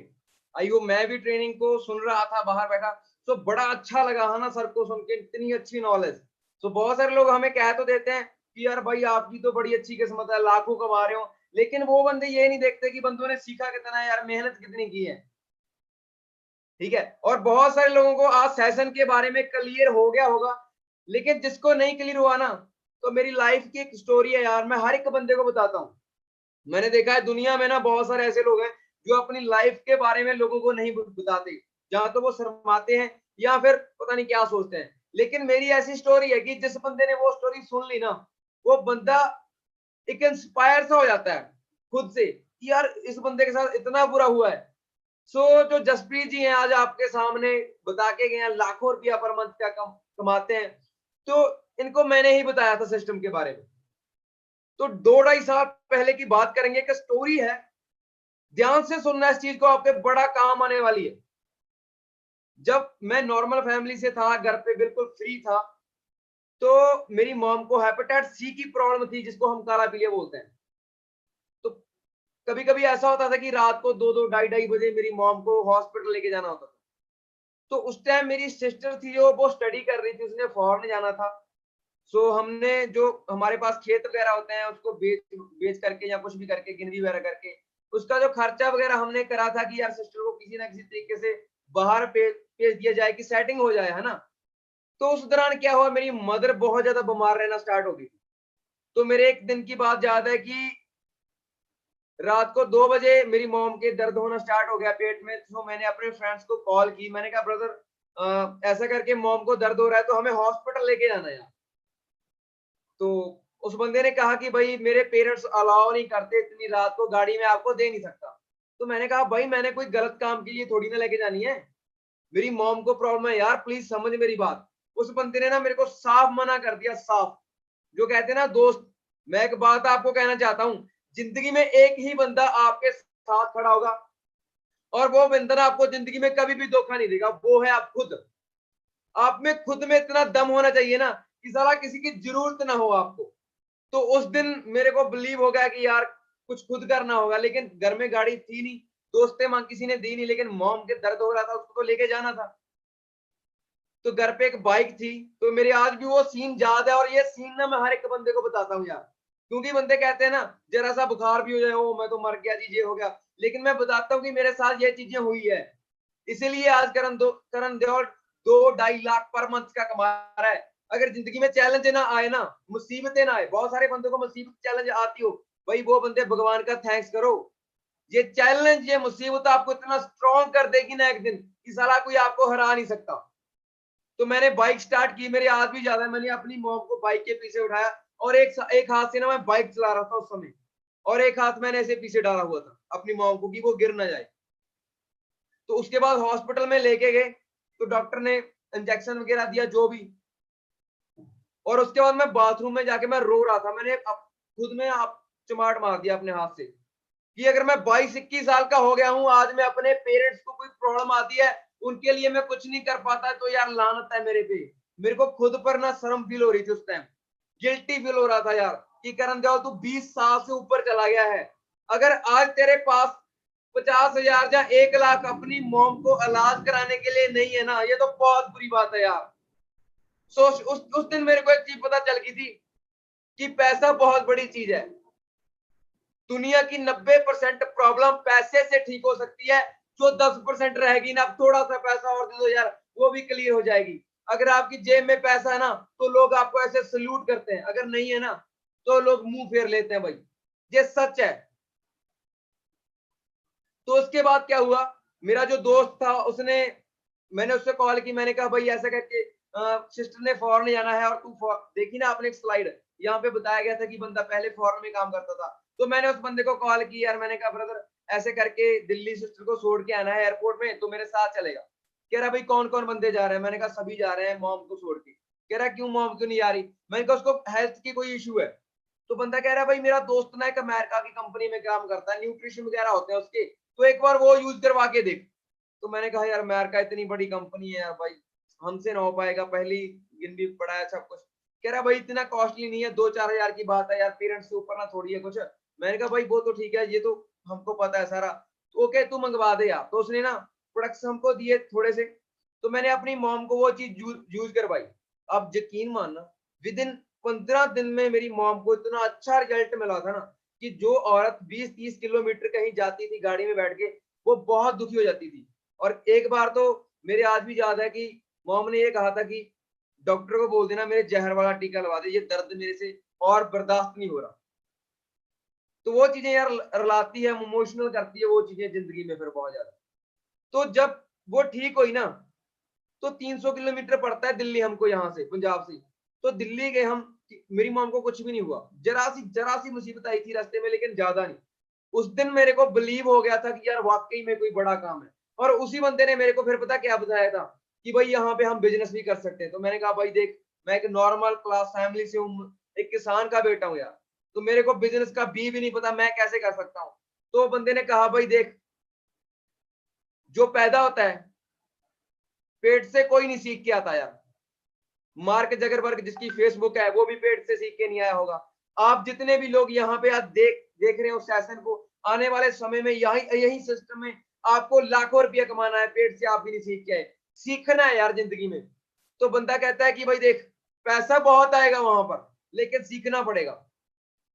आई हो, मैं भी ट्रेनिंग को सुन रहा था बाहर बैठा, बड़ा अच्छा लगा है ना सर को सुन के, इतनी अच्छी नॉलेज। बहुत सारे लोग हमें कह तो देते हैं कि यार भाई आपकी तो बड़ी अच्छी किस्मत है, लाखों कमा रहे हो, लेकिन वो बंदे ये नहीं देखते कि बंदों ने सीखा कितना है यार, मेहनत कितनी की है। ठीक है, और बहुत सारे लोगों को आज सेशन के बारे में क्लियर हो गया होगा, लेकिन जिसको नहीं क्लियर हुआ ना, तो मेरी लाइफ की एक स्टोरी है यार, मैं हर एक बंदे को बताता हूँ। मैंने देखा है दुनिया में ना बहुत सारे ऐसे लोग हैं जो अपनी लाइफ के बारे में लोगों को नहीं बताते, जहां तो वो शर्माते हैं या फिर पता नहीं क्या सोचते हैं। लेकिन मेरी ऐसी स्टोरी है कि जिस बंदे ने वो स्टोरी सुन ली ना, वो बंदा एक इंस्पायर सा हो जाता है खुद से कि यार इस बंदे के साथ इतना बुरा हुआ है। जो जसप्रीत जी हैं आज आपके सामने बता के गए हैं, लाखों रुपया पर मंथ का कमाते हैं, तो इनको मैंने ही बताया था सिस्टम के बारे में। तो 2-2.5 साल पहले की बात करेंगे, एक स्टोरी है, ध्यान से सुनना इस चीज को, आपके बड़ा काम आने वाली है। जब मैं नॉर्मल फैमिली से था, घर पे बिल्कुल फ्री था, तो मेरी मॉम को हेपेटाइटिस सी की प्रॉब्लम थी, जिसको हम काला पीलिया बोलते हैं। तो कभी कभी ऐसा होता था कि रात को 2-2, 2:30 बजे मेरी मॉम को हॉस्पिटल लेके जाना होता था। तो उस टाइम मेरी सिस्टर थी जो वो स्टडी कर रही थी, उसने फॉरेन जाना था। हमने जो हमारे पास खेत वगैरह होते हैं उसको बेच बेच करके या कुछ भी करके, गिनवी वगैरह करके, उसका जो खर्चा वगैरह हमने करा था कि यार सिस्टर को किसी ना किसी तरीके से बाहर भेज दिया जाए कि सेटिंग हो जाए, है ना। तो उस दौरान क्या हुआ, मेरी मदर बहुत ज्यादा बीमार रहना स्टार्ट हो गई। तो मेरे एक दिन की बात याद है कि रात को 2 बजे मेरी मॉम के दर्द होना स्टार्ट हो गया पेट में। तो मैंने अपने फ्रेंड्स को कॉल की, मैंने कहा ब्रदर ऐसा करके मॉम को दर्द हो रहा है, तो हमें हॉस्पिटल लेके जाना है। तो उस बंदे ने कहा कि भाई मेरे पेरेंट्स अलाउ नहीं करते, इतनी रात को गाड़ी में आपको दे नहीं सकता। तो मैंने कहा भाई मैंने कोई गलत काम के लिए थोड़ी ना लेके जानी है, मेरी मॉम को प्रॉब्लम है यार, प्लीज समझ मेरी बात। उस बंदे ने ना मेरे को साफ मना कर दिया, साफ। जो कहते हैं ना दोस्त, मैं एक बात आपको कहना चाहता हूँ, जिंदगी में एक ही बंदा आपके साथ खड़ा होगा, और वो बंदा आपको जिंदगी में कभी भी धोखा नहीं देगा, वो है आप खुद। आप में खुद में इतना दम होना चाहिए ना कि साला किसी की जरूरत ना हो आपको। तो उस दिन मेरे को बिलीव हो गया कि यार कुछ खुद करना होगा, लेकिन घर में गाड़ी थी नहीं, दोस्तें मांग किसी ने दी नहीं, लेकिन मॉम के दर्द हो रहा था, उसको तो लेके जाना था। तो घर पे एक बाइक थी, तो मेरे आज भी वो सीन याद है, और ये सीन ना मैं हर एक बंदे को बताता हूँ यार, क्योंकि बंदे कहते हैं ना जरा सा बुखार भी हो जाए, ओ मैं तो मर गया जी, ये हो गया, लेकिन मैं बताता हूँ कि मेरे साथ ये चीजें हुई है। इसीलिए आज करण देओल 2-2.5 लाख पर मंथ का कमा रहा है। अगर जिंदगी में चैलेंज ना आए ना, मुसीबतें ना आए, बहुत सारे बंदों को मुसीबत चैलेंज आती हो, भाई वो बंदे भगवान का थैंक्स करो ये चैलेंज, ये मुसीबत आपको इतना स्ट्रॉन्ग कर देगी ना एक दिन कि साला कोई आपको हरा नहीं सकता। तो मैंने बाइक स्टार्ट की, मेरे हाथ भी ज्यादा है, मैंने अपनी मॉम को बाइक के पीछे उठाया और एक हाथ से ना मैं बाइक चला रहा था उस समय, और एक हाथ मैंने ऐसे पीछे डाला हुआ था अपनी मॉम को कि वो गिर ना जाए। तो उसके बाद हॉस्पिटल में लेके गए, तो डॉक्टर ने इंजेक्शन वगैरह दिया जो भी, और उसके बाद मैं बाथरूम में जाके मैं रो रहा था। मैंने खुद में आप चिमाट मार दिया अपने हाथ से कि अगर मैं 22-21 साल का हो गया हूँ, आज मैं अपने पेरेंट्स को कोई प्रॉब्लम आती है, उनके लिए मैं कुछ नहीं कर पाता, तो यार लानत है मेरे पे। मेरे को खुद पर ना शर्म फील हो रही थी उस टाइम, गिल्टी फील हो रहा था यार कि करण देओल तू 20 साल से ऊपर चला गया है, अगर आज तेरे पास 50,000 या 1 लाख अपनी मॉम को इलाज कराने के लिए नहीं है ना, ये तो बहुत बुरी बात है यार। सोच, उस दिन मेरे को एक चीज पता चल गई थी कि पैसा बहुत बड़ी चीज है। दुनिया की 90% प्रॉब्लम पैसे से ठीक हो सकती है, जो 10% रहेगी ना, अब थोड़ा सा पैसा और दे दो यार, वो भी क्लियर हो जाएगी। अगर आपकी जेब में पैसा है ना, तो लोग आपको ऐसे सल्यूट करते हैं, अगर नहीं है ना तो लोग मुंह फेर लेते हैं भाई, ये सच है। तो उसके बाद क्या हुआ, मेरा जो दोस्त था उसने, मैंने उससे कॉल की, मैंने कहा भाई ऐसा करके सिस्टर ने फॉरेन जाना है, और तू देखी ना आपने एक स्लाइड यहाँ पे बताया गया था कि बंदा पहले फॉरेन में काम करता था। तो मैंने उस बंदे को कॉल की यार, मैंने कहा ब्रदर ऐसे करके दिल्ली सिस्टर को छोड़ के आना है एयरपोर्ट में, तो मेरे साथ चलेगा। कह रहा भाई कौन कौन बंदे जा रहे हैं, मैंने कहा सभी जा रहे हैं मॉम को छोड़ के। कह रहा क्यों मॉम क्यों नहीं आ रही, मैंने कहा उसको हेल्थ की कोई इशू है। तो बंदा कह रहा भाई मेरा दोस्त ना एक अमेरिका की कंपनी में काम करता है, न्यूट्रिशन वगैरह होते हैं उसके, तो एक बार वो यूज करवा के देख। तो मैंने कहा यार अमेरिका इतनी बड़ी कंपनी है यार भाई, हमसे ना हो पाएगा, पहली गिनती पड़ा है सब कुछ। कह रहा भाई इतना कॉस्टली नहीं है, 2-4 हजार की बात है यार, पेरेंट्स से ऊपर ना थोड़ी है कुछ। मैंने कहा भाई वो तो ठीक है, ये तो हमको पता है सारा, तो ओके तू मंगवा दे यार। तो उसने ना प्रोडक्ट्स हमको दिए थोड़े से, तो मैंने अपनी मॉम को वो चीज यूज करवाई। अब यकीन मानना, विद इन 15 दिन में मेरी मॉम को इतना अच्छा रिजल्ट मिला था ना, कि जो औरत 20-30 किलोमीटर कहीं जाती थी गाड़ी में बैठ के, वो बहुत दुखी हो जाती थी। और एक बार तो मेरे आज भी याद है कि मॉम ने ये कहा था कि डॉक्टर को बोल देना मेरे जहर वाला टीका लगा दे, ये दर्द मेरे से और बर्दाश्त नहीं हो रहा। तो वो चीजें यार रुलाती है, इमोशनल करती है वो चीजें जिंदगी में फिर बहुत ज्यादा। तो जब वो ठीक हुई ना, तो 300 किलोमीटर पड़ता है दिल्ली हमको यहाँ से, पंजाब से। तो दिल्ली गए हम, मेरी मॉम को कुछ भी नहीं हुआ, जरा सी मुसीबत आई थी रास्ते में, लेकिन ज्यादा नहीं। उस दिन मेरे को बिलीव हो गया था कि यार वाकई में कोई बड़ा काम है। और उसी बंदे ने मेरे को फिर पता क्या बताया था कि भाई यहाँ पे हम बिजनेस भी कर सकते हैं। तो मैंने कहा भाई देख, मैं एक नॉर्मल क्लास फैमिली से हूँ, एक किसान का बेटा हूँ यार, तो मेरे को बिजनेस का बी भी नहीं पता, मैं कैसे कर सकता हूँ। तो बंदे ने कहा भाई देख, जो पैदा होता है पेट से कोई नहीं सीख के आता यार। मार्क जगरबर्ग जिसकी फेसबुक है, वो भी पेट से सीख के नहीं आया होगा। आप जितने भी लोग यहाँ पे आज देख रहे हो सेशन को, आने वाले समय में यही सिस्टम में आपको लाखों रुपया कमाना है, पेट से आप भी नहीं सीख के आए, सीखना है यार जिंदगी में। तो बंदा कहता है कि भाई देख, पैसा बहुत आएगा वहां पर, लेकिन सीखना पड़ेगा।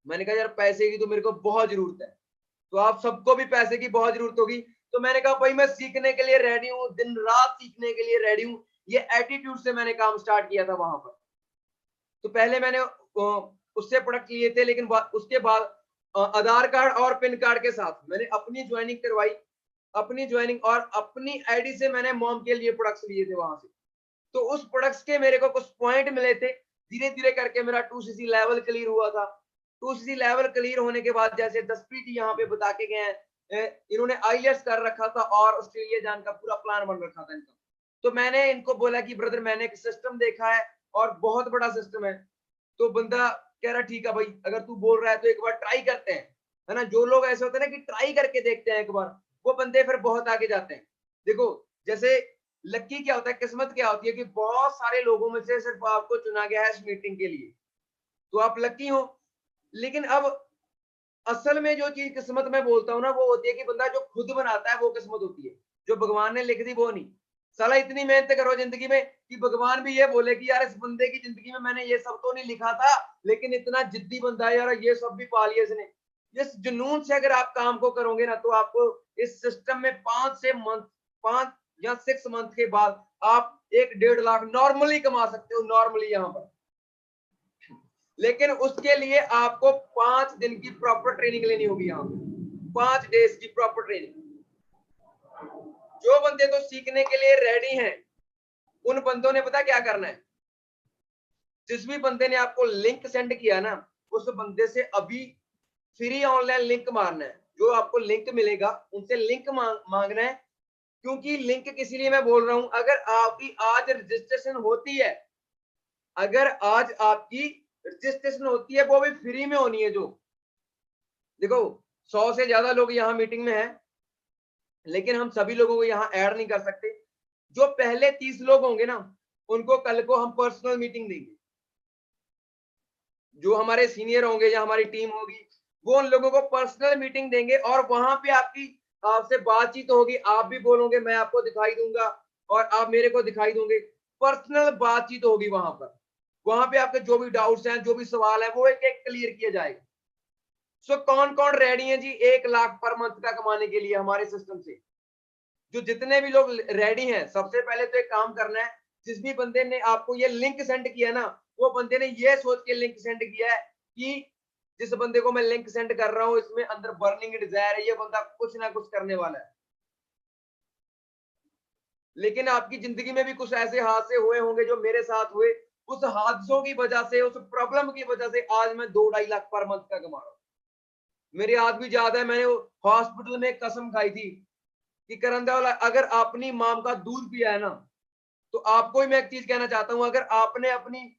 मैंने कहा यार पैसे की तो मेरे को बहुत जरूरत है, तो आप सबको भी पैसे की बहुत जरूरत होगी। तो मैंने कहा भाई मैं सीखने के लिए रेडी हूँ, दिन रात सीखने के लिए रेडी हूँ। ये एटीट्यूड से मैंने काम स्टार्ट किया था वहां पर। तो पहले मैंने उससे प्रोडक्ट लिए थे, लेकिन उसके बाद आधार कार्ड और पिन कार्ड के साथ मैंने अपनी ज्वाइनिंग करवाई। अपनी ज्वाइनिंग और अपनी आईडी से मैंने मॉम के लिए प्रोडक्ट्स लिए थे वहां से। तो उस प्रोडक्ट्स के मेरे को कुछ पॉइंट मिले थे, धीरे धीरे करके मेरा 2cc लेवल क्लियर हुआ था। 2cc लेवल क्लियर होने के बाद, जैसे 10 जी यहाँ पे बता के गए हैं, इन्होंने आईएलटीएस कर रखा था और ऑस्ट्रेलिया जाने का पूरा प्लान बन रखा था इनका। तो मैंने इनको बोला कि ब्रदर मैंने एक सिस्टम देखा है और बहुत बड़ा सिस्टम है। तो बंदा कह रहा ठीक है भाई, अगर तू बोल रहा है तो एक बार ट्राई करते हैं, है ना। जो लोग ऐसे होते हैं ना कि ट्राई करके देखते हैं एक बार, वो बंदे फिर बहुत आगे जाते हैं। देखो जैसे लक्की क्या होता है, किस्मत क्या होती है कि बहुत सारे लोगों में से सिर्फ आपको चुना गया है इस मीटिंग के लिए, तो आप लक्की हो। लेकिन अब असल में जो चीज किस्मत में बोलता हूँ ना, वो होती है कि बंदा जो खुद बनाता है वो किस्मत होती है, जो भगवान ने लिख दी वो नहीं। साला इतनी मेहनत करो जिंदगी में कि भगवान भी ये बोले कि यार इस बंदे की जिंदगी में मैंने ये सब तो नहीं लिखा था, लेकिन इतना जिद्दी बंदा है यार, ये सब भी पा लिया इसने। इस जुनून से अगर आप काम को करोगे ना, तो आपको इस सिस्टम में 5 या 6 मंथ के बाद आप 1-1.5 लाख नॉर्मली कमा सकते हो, नॉर्मली यहाँ पर। लेकिन उसके लिए आपको 5 दिन की प्रॉपर ट्रेनिंग लेनी होगी यहाँ पे। 5 डेज की प्रॉपर ट्रेनिंग। जो बंदे तो सीखने के लिए रेडी हैं, उन बंदों ने पता क्या करना है, जिस भी बंदे ने आपको लिंक सेंड किया ना, उस बंदे से अभी फ्री ऑनलाइन लिंक मारना है। जो आपको लिंक मिलेगा उनसे लिंक मांगना है। क्योंकि लिंक किस लिए मैं बोल रहा हूं, अगर आपकी आज रजिस्ट्रेशन होती है, अगर आज आपकी रजिस्ट्रेशन होती है, वो भी फ्री में होनी है। जो देखो 100 से ज्यादा लोग यहाँ मीटिंग में हैं, लेकिन हम सभी लोगों को यहाँ ऐड नहीं कर सकते। जो पहले 30 लोग होंगे ना, उनको कल को हम पर्सनल मीटिंग देंगे। जो हमारे सीनियर होंगे या हमारी टीम होगी, वो उन लोगों को पर्सनल मीटिंग देंगे और वहां पे आपसे बातचीत होगी। आप भी बोलोगे, मैं आपको दिखाई दूंगा और आप मेरे को दिखाई दोगे। पर्सनल बातचीत होगी वहां पर। वहां पे आपके जो भी डाउट्स हैं, जो भी सवाल है, वो एक एक क्लियर किया जाएगा। सो कौन कौन रेडी है जी 1 लाख पर मंथ का कमाने के लिए हमारे सिस्टम से? जो जितने भी लोग रेडी हैं, सबसे पहले तो एक काम करना है। जिस भी बंदे ने आपको ये लिंक सेंड किया ना, वो बंदे ने ये सोच के लिंक सेंड किया है कि जिस बंदे को मैं लिंक सेंड कर रहा हूं, इसमें अंदर बर्निंग डिजायर है, ये बंदा कुछ ना कुछ करने वाला है। लेकिन आपकी जिंदगी में भी कुछ ऐसे हादसे हुए होंगे जो मेरे साथ हुए। उस हादसों की वजह से, उस प्रॉब्लम की वजह से आज मैं 2-2.5 लाख पर मंथ का कमा रहा हूं। मेरे आज भी याद है, मैंने हॉस्पिटल में कसम खाई थी कि करंदा वाला, अगर अपनी मां का दूध पिया है ना, तो आपको ही मैं एक चीज कहना चाहता हूं, अगर आपने अपनी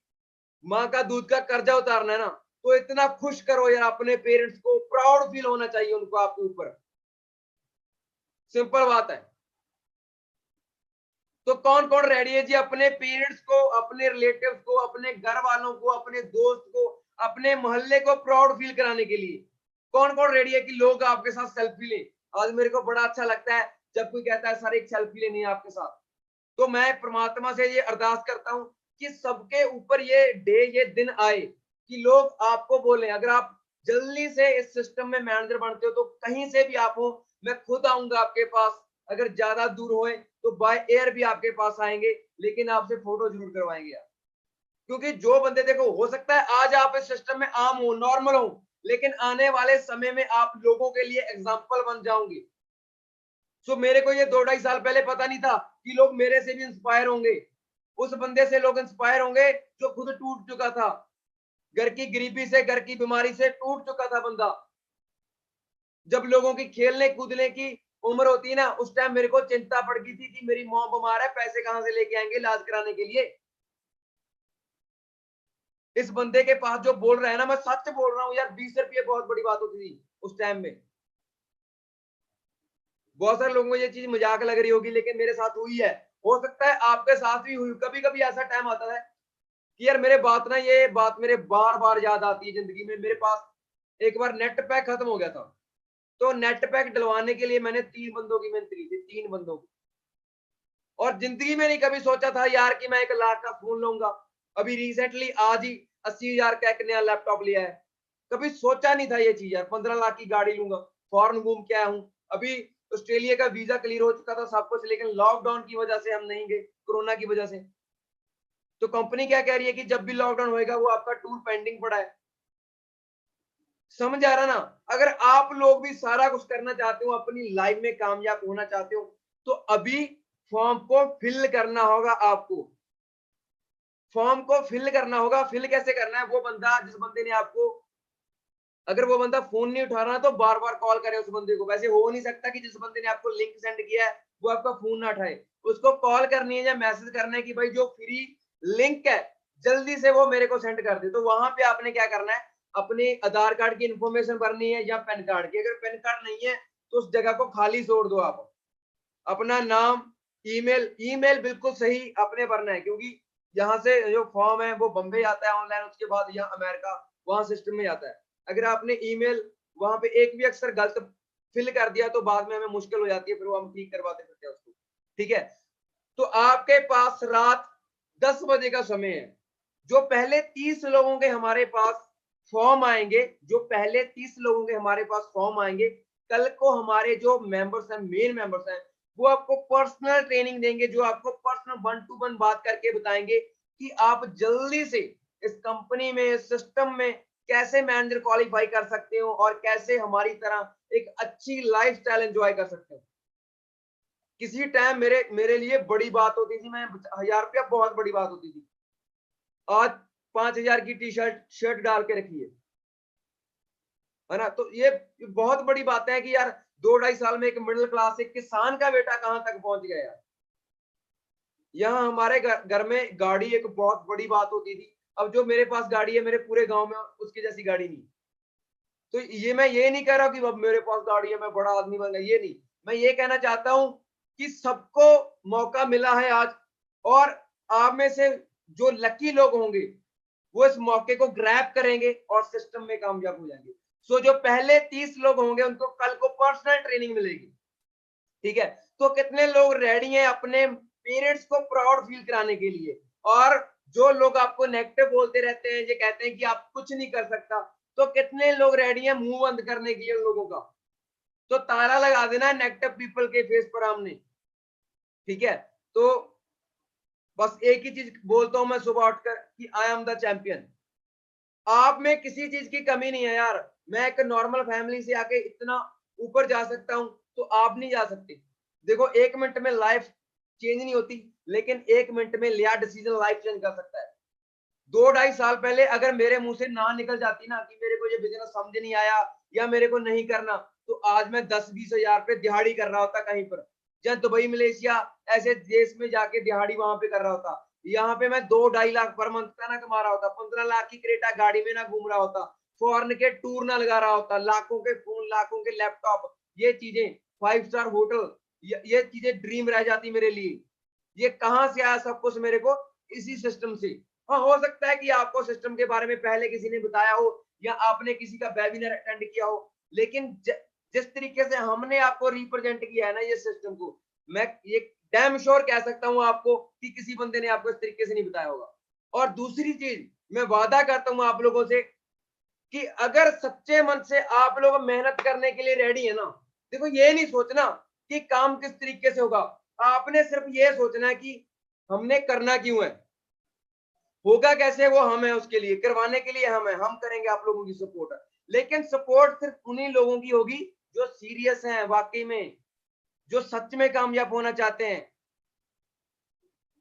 माँ का दूध का कर्जा उतारना है ना, तो इतना खुश करो यार अपने पेरेंट्स को, प्राउड फील होना चाहिए उनको आपके ऊपर। सिंपल बात है। तो कौन कौन रेडी है जी अपने पेरेंट्स को, अपने रिलेटिव्स को, अपने घर वालों को, अपने दोस्त को, अपने मोहल्ले को प्राउड फील कराने के लिए? कौन कौन रेडी है कि लोग आपके साथ सेल्फी ले? आज मेरे को बड़ा अच्छा लगता है जब कोई कहता है सर एक सेल्फी लेनी है आपके साथ। तो मैं परमात्मा से ये अरदास करता हूँ कि सबके ऊपर ये डे, ये दिन आए कि लोग आपको बोले। अगर आप जल्दी से इस सिस्टम में मैनेजर बनते हो, तो कहीं से भी आप हो, मैं खुद आऊंगा आपके पास। अगर ज्यादा दूर होए तो बाय एयर भी आपके पास आएंगे, लेकिन आपसे फोटो जरूर करवाएंगे आप। क्योंकि जो बंदे, देखो, हो सकता है आज आप इस सिस्टम में आम हो, नॉर्मल हो, लेकिन आने वाले समय में आप लोगों के लिए एग्जाम्पल बन जाओगे। सो मेरे को ये 2-2.5 साल पहले पता नहीं था कि लोग मेरे से भी इंस्पायर होंगे। उस बंदे से लोग इंस्पायर होंगे जो खुद टूट चुका था, घर की गरीबी से, घर की बीमारी से टूट चुका था बंदा। जब लोगों की खेलने कूदने की उम्र होती है ना, उस टाइम मेरे को चिंता पड़ गई थी कि मेरी मॉम बीमार है, पैसे कहां से लेके आएंगे इलाज कराने के लिए। इस बंदे के पास जो बोल रहा है ना, मैं सच बोल रहा हूँ यार, 20 रुपये बहुत बड़ी बात होती थी उस टाइम में। बहुत सारे लोगों को ये चीज मजाक लग रही होगी, लेकिन मेरे साथ हुई है। हो सकता है आपके साथ भी हुई। कभी कभी ऐसा टाइम आता है कि यार मेरे बात ना, ये बात मेरे बार बार याद आती है जिंदगी में। मेरे पास एक बार नेट पैक खत्म हो गया था, तो नेट पैक डलवाने के लिए मैंने 3 बंदों की मेहनत की थी, 3 बंदों की। और जिंदगी में नहीं कभी सोचा था यार कि मैं 1 लाख का फोन लूंगा। अभी रिसेंटली आज ही 80,000 का एक नया लैपटॉप लिया है। कभी सोचा नहीं था ये चीज यार, 15 लाख की गाड़ी लूंगा, फॉरेन घूम के आया हूँ। अभी ऑस्ट्रेलिया का वीजा क्लियर हो चुका था सब कुछ, लेकिन लॉकडाउन की वजह से हम नहीं गए, कोरोना की वजह से। तो कंपनी क्या कह रही है कि जब भी लॉकडाउन होएगा वो आपका टूर पेंडिंग पड़ा है। समझ आ रहा ना? अगर आप लोग भी सारा कुछ करना चाहते हो, अपनी लाइफ में कामयाब होना चाहते हो, तो अभी फॉर्म को फिल करना होगा आपको। फॉर्म को फिल करना होगा। फिल कैसे करना है? वो बंदा, जिस बंदे ने आपको, अगर वो बंदा फोन नहीं उठा रहा तो बार बार कॉल करे उस बंदे को। वैसे हो नहीं सकता कि जिस बंदे ने आपको लिंक सेंड किया है वो आपका फोन ना उठाए। उसको कॉल करनी है या मैसेज करना है कि भाई जो फ्री लिंक है जल्दी से वो मेरे को सेंड कर दे। तो वहां पे आपने क्या करना है, अपने आधार कार्ड की इंफॉर्मेशन भरनी है या पैन कार्ड की। अगर पैन कार्ड नहीं है तो उस जगह को खाली छोड़ दो आप। अपना नाम, ईमेल, ईमेल बिल्कुल सही अपने भरना है, क्योंकि यहाँ से जो फॉर्म है वो बम्बई आता है ऑनलाइन, उसके बाद यहाँ अमेरिका, वहां सिस्टम में आता है। अगर आपने ईमेल वहां पे एक भी अक्षर गलत फिल कर दिया तो बाद में हमें मुश्किल हो जाती है, फिर वो हम ठीक करवाते फिरते हैं उसको। ठीक है? तो आपके पास रात 10 बजे का समय है। जो पहले 30 लोगों के हमारे पास फॉर्म आएंगे, जो पहले 30 लोगों के हमारे पास फॉर्म आएंगे, कल को हमारे जो मेंबर्स हैं, मेन मेंबर्स हैं, वो आपको पर्सनल ट्रेनिंग देंगे, जो आपको पर्सनल 1 to 1 बात करके बताएंगे कि आप जल्दी से इस कंपनी में, इस सिस्टम में कैसे मैनेजर क्वालिफाई कर सकते हो और कैसे हमारी तरह एक अच्छी लाइफस्टाइल एंजॉय कर सकते हो। किसी टाइम मेरे मेरे लिए बड़ी बात होती थी, मैं 1000 रुपया बहुत बड़ी बात होती थी। आज 5000 की टी शर्ट शर्ट डाल के रखी है ना? तो ये बहुत बड़ी बात है कि यार 2 ढाई साल में एक मिडिल क्लास एक किसान का बेटा कहां तक पहुंच गया यार। यहाँ हमारे घर में गाड़ी एक बहुत बड़ी बात होती थी। अब जो मेरे पास गाड़ी है मेरे पूरे गांव में उसके जैसी गाड़ी नहीं। तो ये मैं ये नहीं कह रहा कि अब मेरे पास गाड़ी है मैं बड़ा आदमी बन गया, ये नहीं। मैं ये कहना चाहता हूं कि सबको मौका मिला है आज, और आप में से जो लकी लोग होंगे वो इस मौके को ग्रैब करेंगे और सिस्टम में कामयाब हो जाएंगे। सो जो पहले 30 लोग होंगे उनको कल को पर्सनल ट्रेनिंग मिलेगी। ठीक है, तो कितने लोग रेडी हैं अपने पेरेंट्स को प्राउड फील कराने के लिए? और जो लोग आपको नेगेटिव बोलते रहते हैं, ये कहते हैं कि आप कुछ नहीं कर सकता, तो कितने लोग रेडी हैं मुंह बंद करने के लिए उन लोगों का? तो ताला लगा देना है नेगेटिव पीपल के फेस पर हमने। ठीक है, तो बस एक ही चीज बोलता हूं मैं सुबह उठकर कि आई एम द चैंपियन। आप में किसी चीज की कमी नहीं है यार। मैं एक नॉर्मल फैमिली से आके इतना ऊपर जा सकता हूं, तो आप नहीं जा सकते। देखो 1 मिनट में लाइफ चेंज नहीं होती, लेकिन 1 मिनट में लिया डिसीजन लाइफ चेंज कर सकता है। 2 ढाई साल पहले अगर मेरे मुंह से ना निकल जाती ना कि मेरे को ये बिजनेस समझ नहीं आया या मेरे को नहीं करना, तो आज मैं 10-20 हजार पे दिहाड़ी कर रहा होता कहीं पर, या दुबई मलेशिया ऐसे देश में जाके दिहाड़ी वहां पे कर रहा होता। यहाँ पे मैं 2-2.5 लाख पर मंथ का ना कमा रहा होता, 15 लाख की क्रेटा गाड़ी में ना घूम रहा होता, फॉरेन के टूर ना लगा रहा होता, लाखों के फोन लाखों के लैपटॉप, ये चीजें 5 स्टार होटल, ये चीजें ड्रीम रह जाती मेरे लिए। ये कहाँ से आया सब कुछ मेरे को? इसी सिस्टम से। हाँ, हो सकता है कि आपको सिस्टम के बारे में पहले किसी ने बताया हो या आपने किसी का वेबिनार अटेंड किया हो, लेकिन जिस तरीके से हमने आपको रिप्रेजेंट किया है ना ये सिस्टम को, मैं ये डैम श्योर कह सकता हूं आपको कि किसी बंदे ने आपको इस तरीके से नहीं बताया होगा। और दूसरी चीज, मैं वादा करता हूं आप लोगों से कि अगर सच्चे मन से आप लोग मेहनत करने के लिए रेडी है ना, देखो ये नहीं सोचना कि काम किस तरीके से होगा, आपने सिर्फ ये सोचना है कि हमने करना क्यों है, होगा कैसे वो हम है, उसके लिए करवाने के लिए हम है, हम करेंगे आप लोगों की सपोर्ट। लेकिन सपोर्ट सिर्फ उन्हीं लोगों की होगी जो सीरियस हैं वाकई में, जो सच में कामयाब होना चाहते हैं।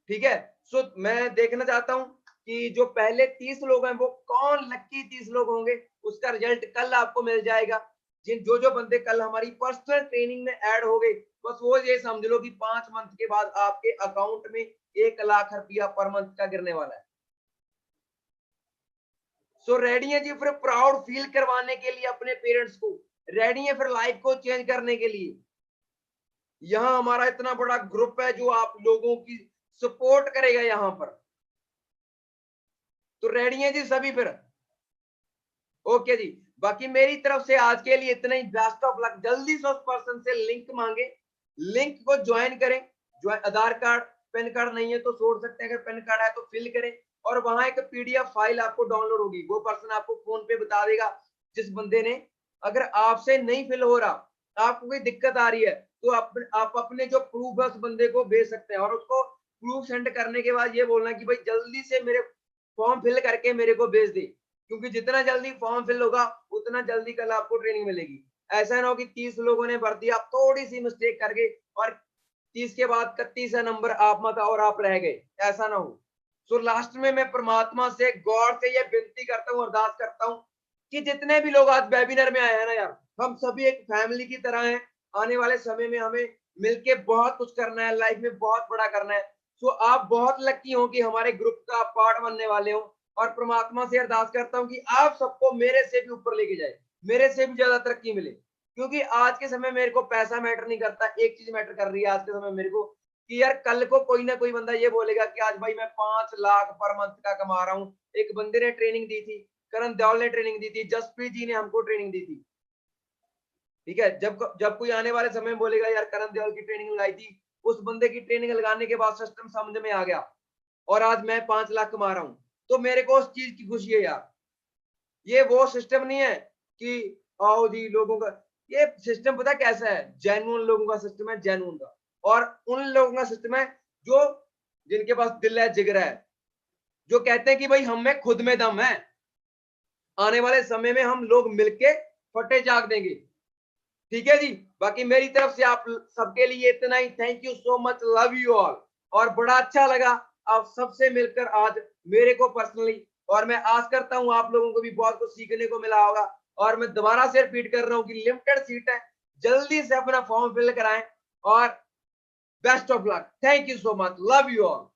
ठीक है, सो मैं देखना चाहता हूं कि जो पहले 30 लोग हैं वो कौन लकी 30 लोग होंगे, उसका रिजल्ट कल आपको मिल जाएगा। जिन जो जो बंदे कल हमारी पर्सनल ट्रेनिंग में ऐड हो गए, बस वो ये समझ लो कि 5 मंथ के बाद आपके अकाउंट में 1 लाख रुपया पर मंथ का गिरने वाला है। सो रेडी है जी फिर प्राउड फील करवाने के लिए अपने पेरेंट्स को, रेडी है फिर लाइफ को चेंज करने के लिए। यहाँ हमारा इतना बड़ा ग्रुप है जो आप लोगों की सपोर्ट करेगा यहाँ पर। तो रेडी है जी सभी फिर? ओके जी, बाकी मेरी तरफ से आज के लिए इतना ही। Best of luck. जल्दी से उस पर्सन से लिंक मांगे, लिंक को ज्वाइन करें। आधार कार्ड पैन कार्ड नहीं है तो छोड़ सकते हैं, अगर पैन कार्ड है तो फिल करें, और वहां एक पीडीएफ फाइल आपको डाउनलोड होगी, वो पर्सन आपको फोन पे बता देगा जिस बंदे ने। अगर आपसे नहीं फिल हो रहा, आपको कोई दिक्कत आ रही है, तो आप अपने जो प्रूफ है उस बंदे को भेज सकते हैं, और उसको प्रूफ सेंड करने के बाद ये बोलना कि भाई जल्दी से मेरे फॉर्म फिल करके मेरे को भेज दे, क्योंकि जितना जल्दी फॉर्म फिल होगा उतना जल्दी कल आपको ट्रेनिंग मिलेगी। ऐसा ना हो कि 30 लोगों ने भर दिया, थोड़ी सी मिस्टेक कर गए और 30 के बाद 31 नंबर आप मत और आप रह गए, ऐसा ना हो। सो लास्ट में मैं परमात्मा से गौर से ये विनती करता हूँ, अरदास करता हूँ कि जितने भी लोग आज वेबिनार में आए हैं ना यार, हम सभी एक फैमिली की तरह हैं। आने वाले समय में हमें मिलके बहुत कुछ करना है, लाइफ में बहुत बड़ा करना है। सो आप बहुत लकी हो कि हमारे ग्रुप का पार्ट बनने वाले हो, और परमात्मा से अरदास करता हूँ कि आप सबको मेरे से भी ऊपर लेके जाए, मेरे से भी ज्यादा तरक्की मिले। क्योंकि आज के समय मेरे को पैसा मैटर नहीं करता, एक चीज मैटर कर रही है आज के समय मेरे को कि यार कल को कोई ना कोई बंदा ये बोलेगा कि आज भाई मैं 5 लाख पर मंथ का कमा रहा हूँ। एक बंदे ने ट्रेनिंग दी थी, करण देओल ने ट्रेनिंग दी थी, जसप्रीत जी ने हमको ट्रेनिंग दी थी। ठीक है, जब जब कोई आने वाले समय में बोलेगा यार करण देओल की ट्रेनिंग लगाई थी, उस बंदे की ट्रेनिंग लगाने के बाद सिस्टम समझ में आ गया और आज मैं 5 लाख कमा रहा हूँ, तो मेरे को उस चीज की खुशी है यार। ये वो सिस्टम नहीं है कि आओ जी लोगों का, ये सिस्टम पता कैसा है, जेन्युइन लोगों का सिस्टम है, जेन्युइन का। और उन लोगों का सिस्टम है जो जिनके पास दिल है, जिगर है, जो कहते हैं कि भाई हम में खुद में दम है, आने वाले समय में हम लोग मिलके फटे जाग देंगे। ठीक है जी, बाकी मेरी तरफ से आप सबके लिए इतना ही। Thank you so much, love you all. और बड़ा अच्छा लगा आप सबसे मिलकर आज मेरे को पर्सनली, और मैं आस करता हूं आप लोगों को भी बहुत कुछ सीखने को मिला होगा। और मैं दोबारा से रिपीट कर रहा हूं कि लिमिटेड सीट है, जल्दी से अपना फॉर्म फिल कराएं और best of luck. Thank you so much, love you all.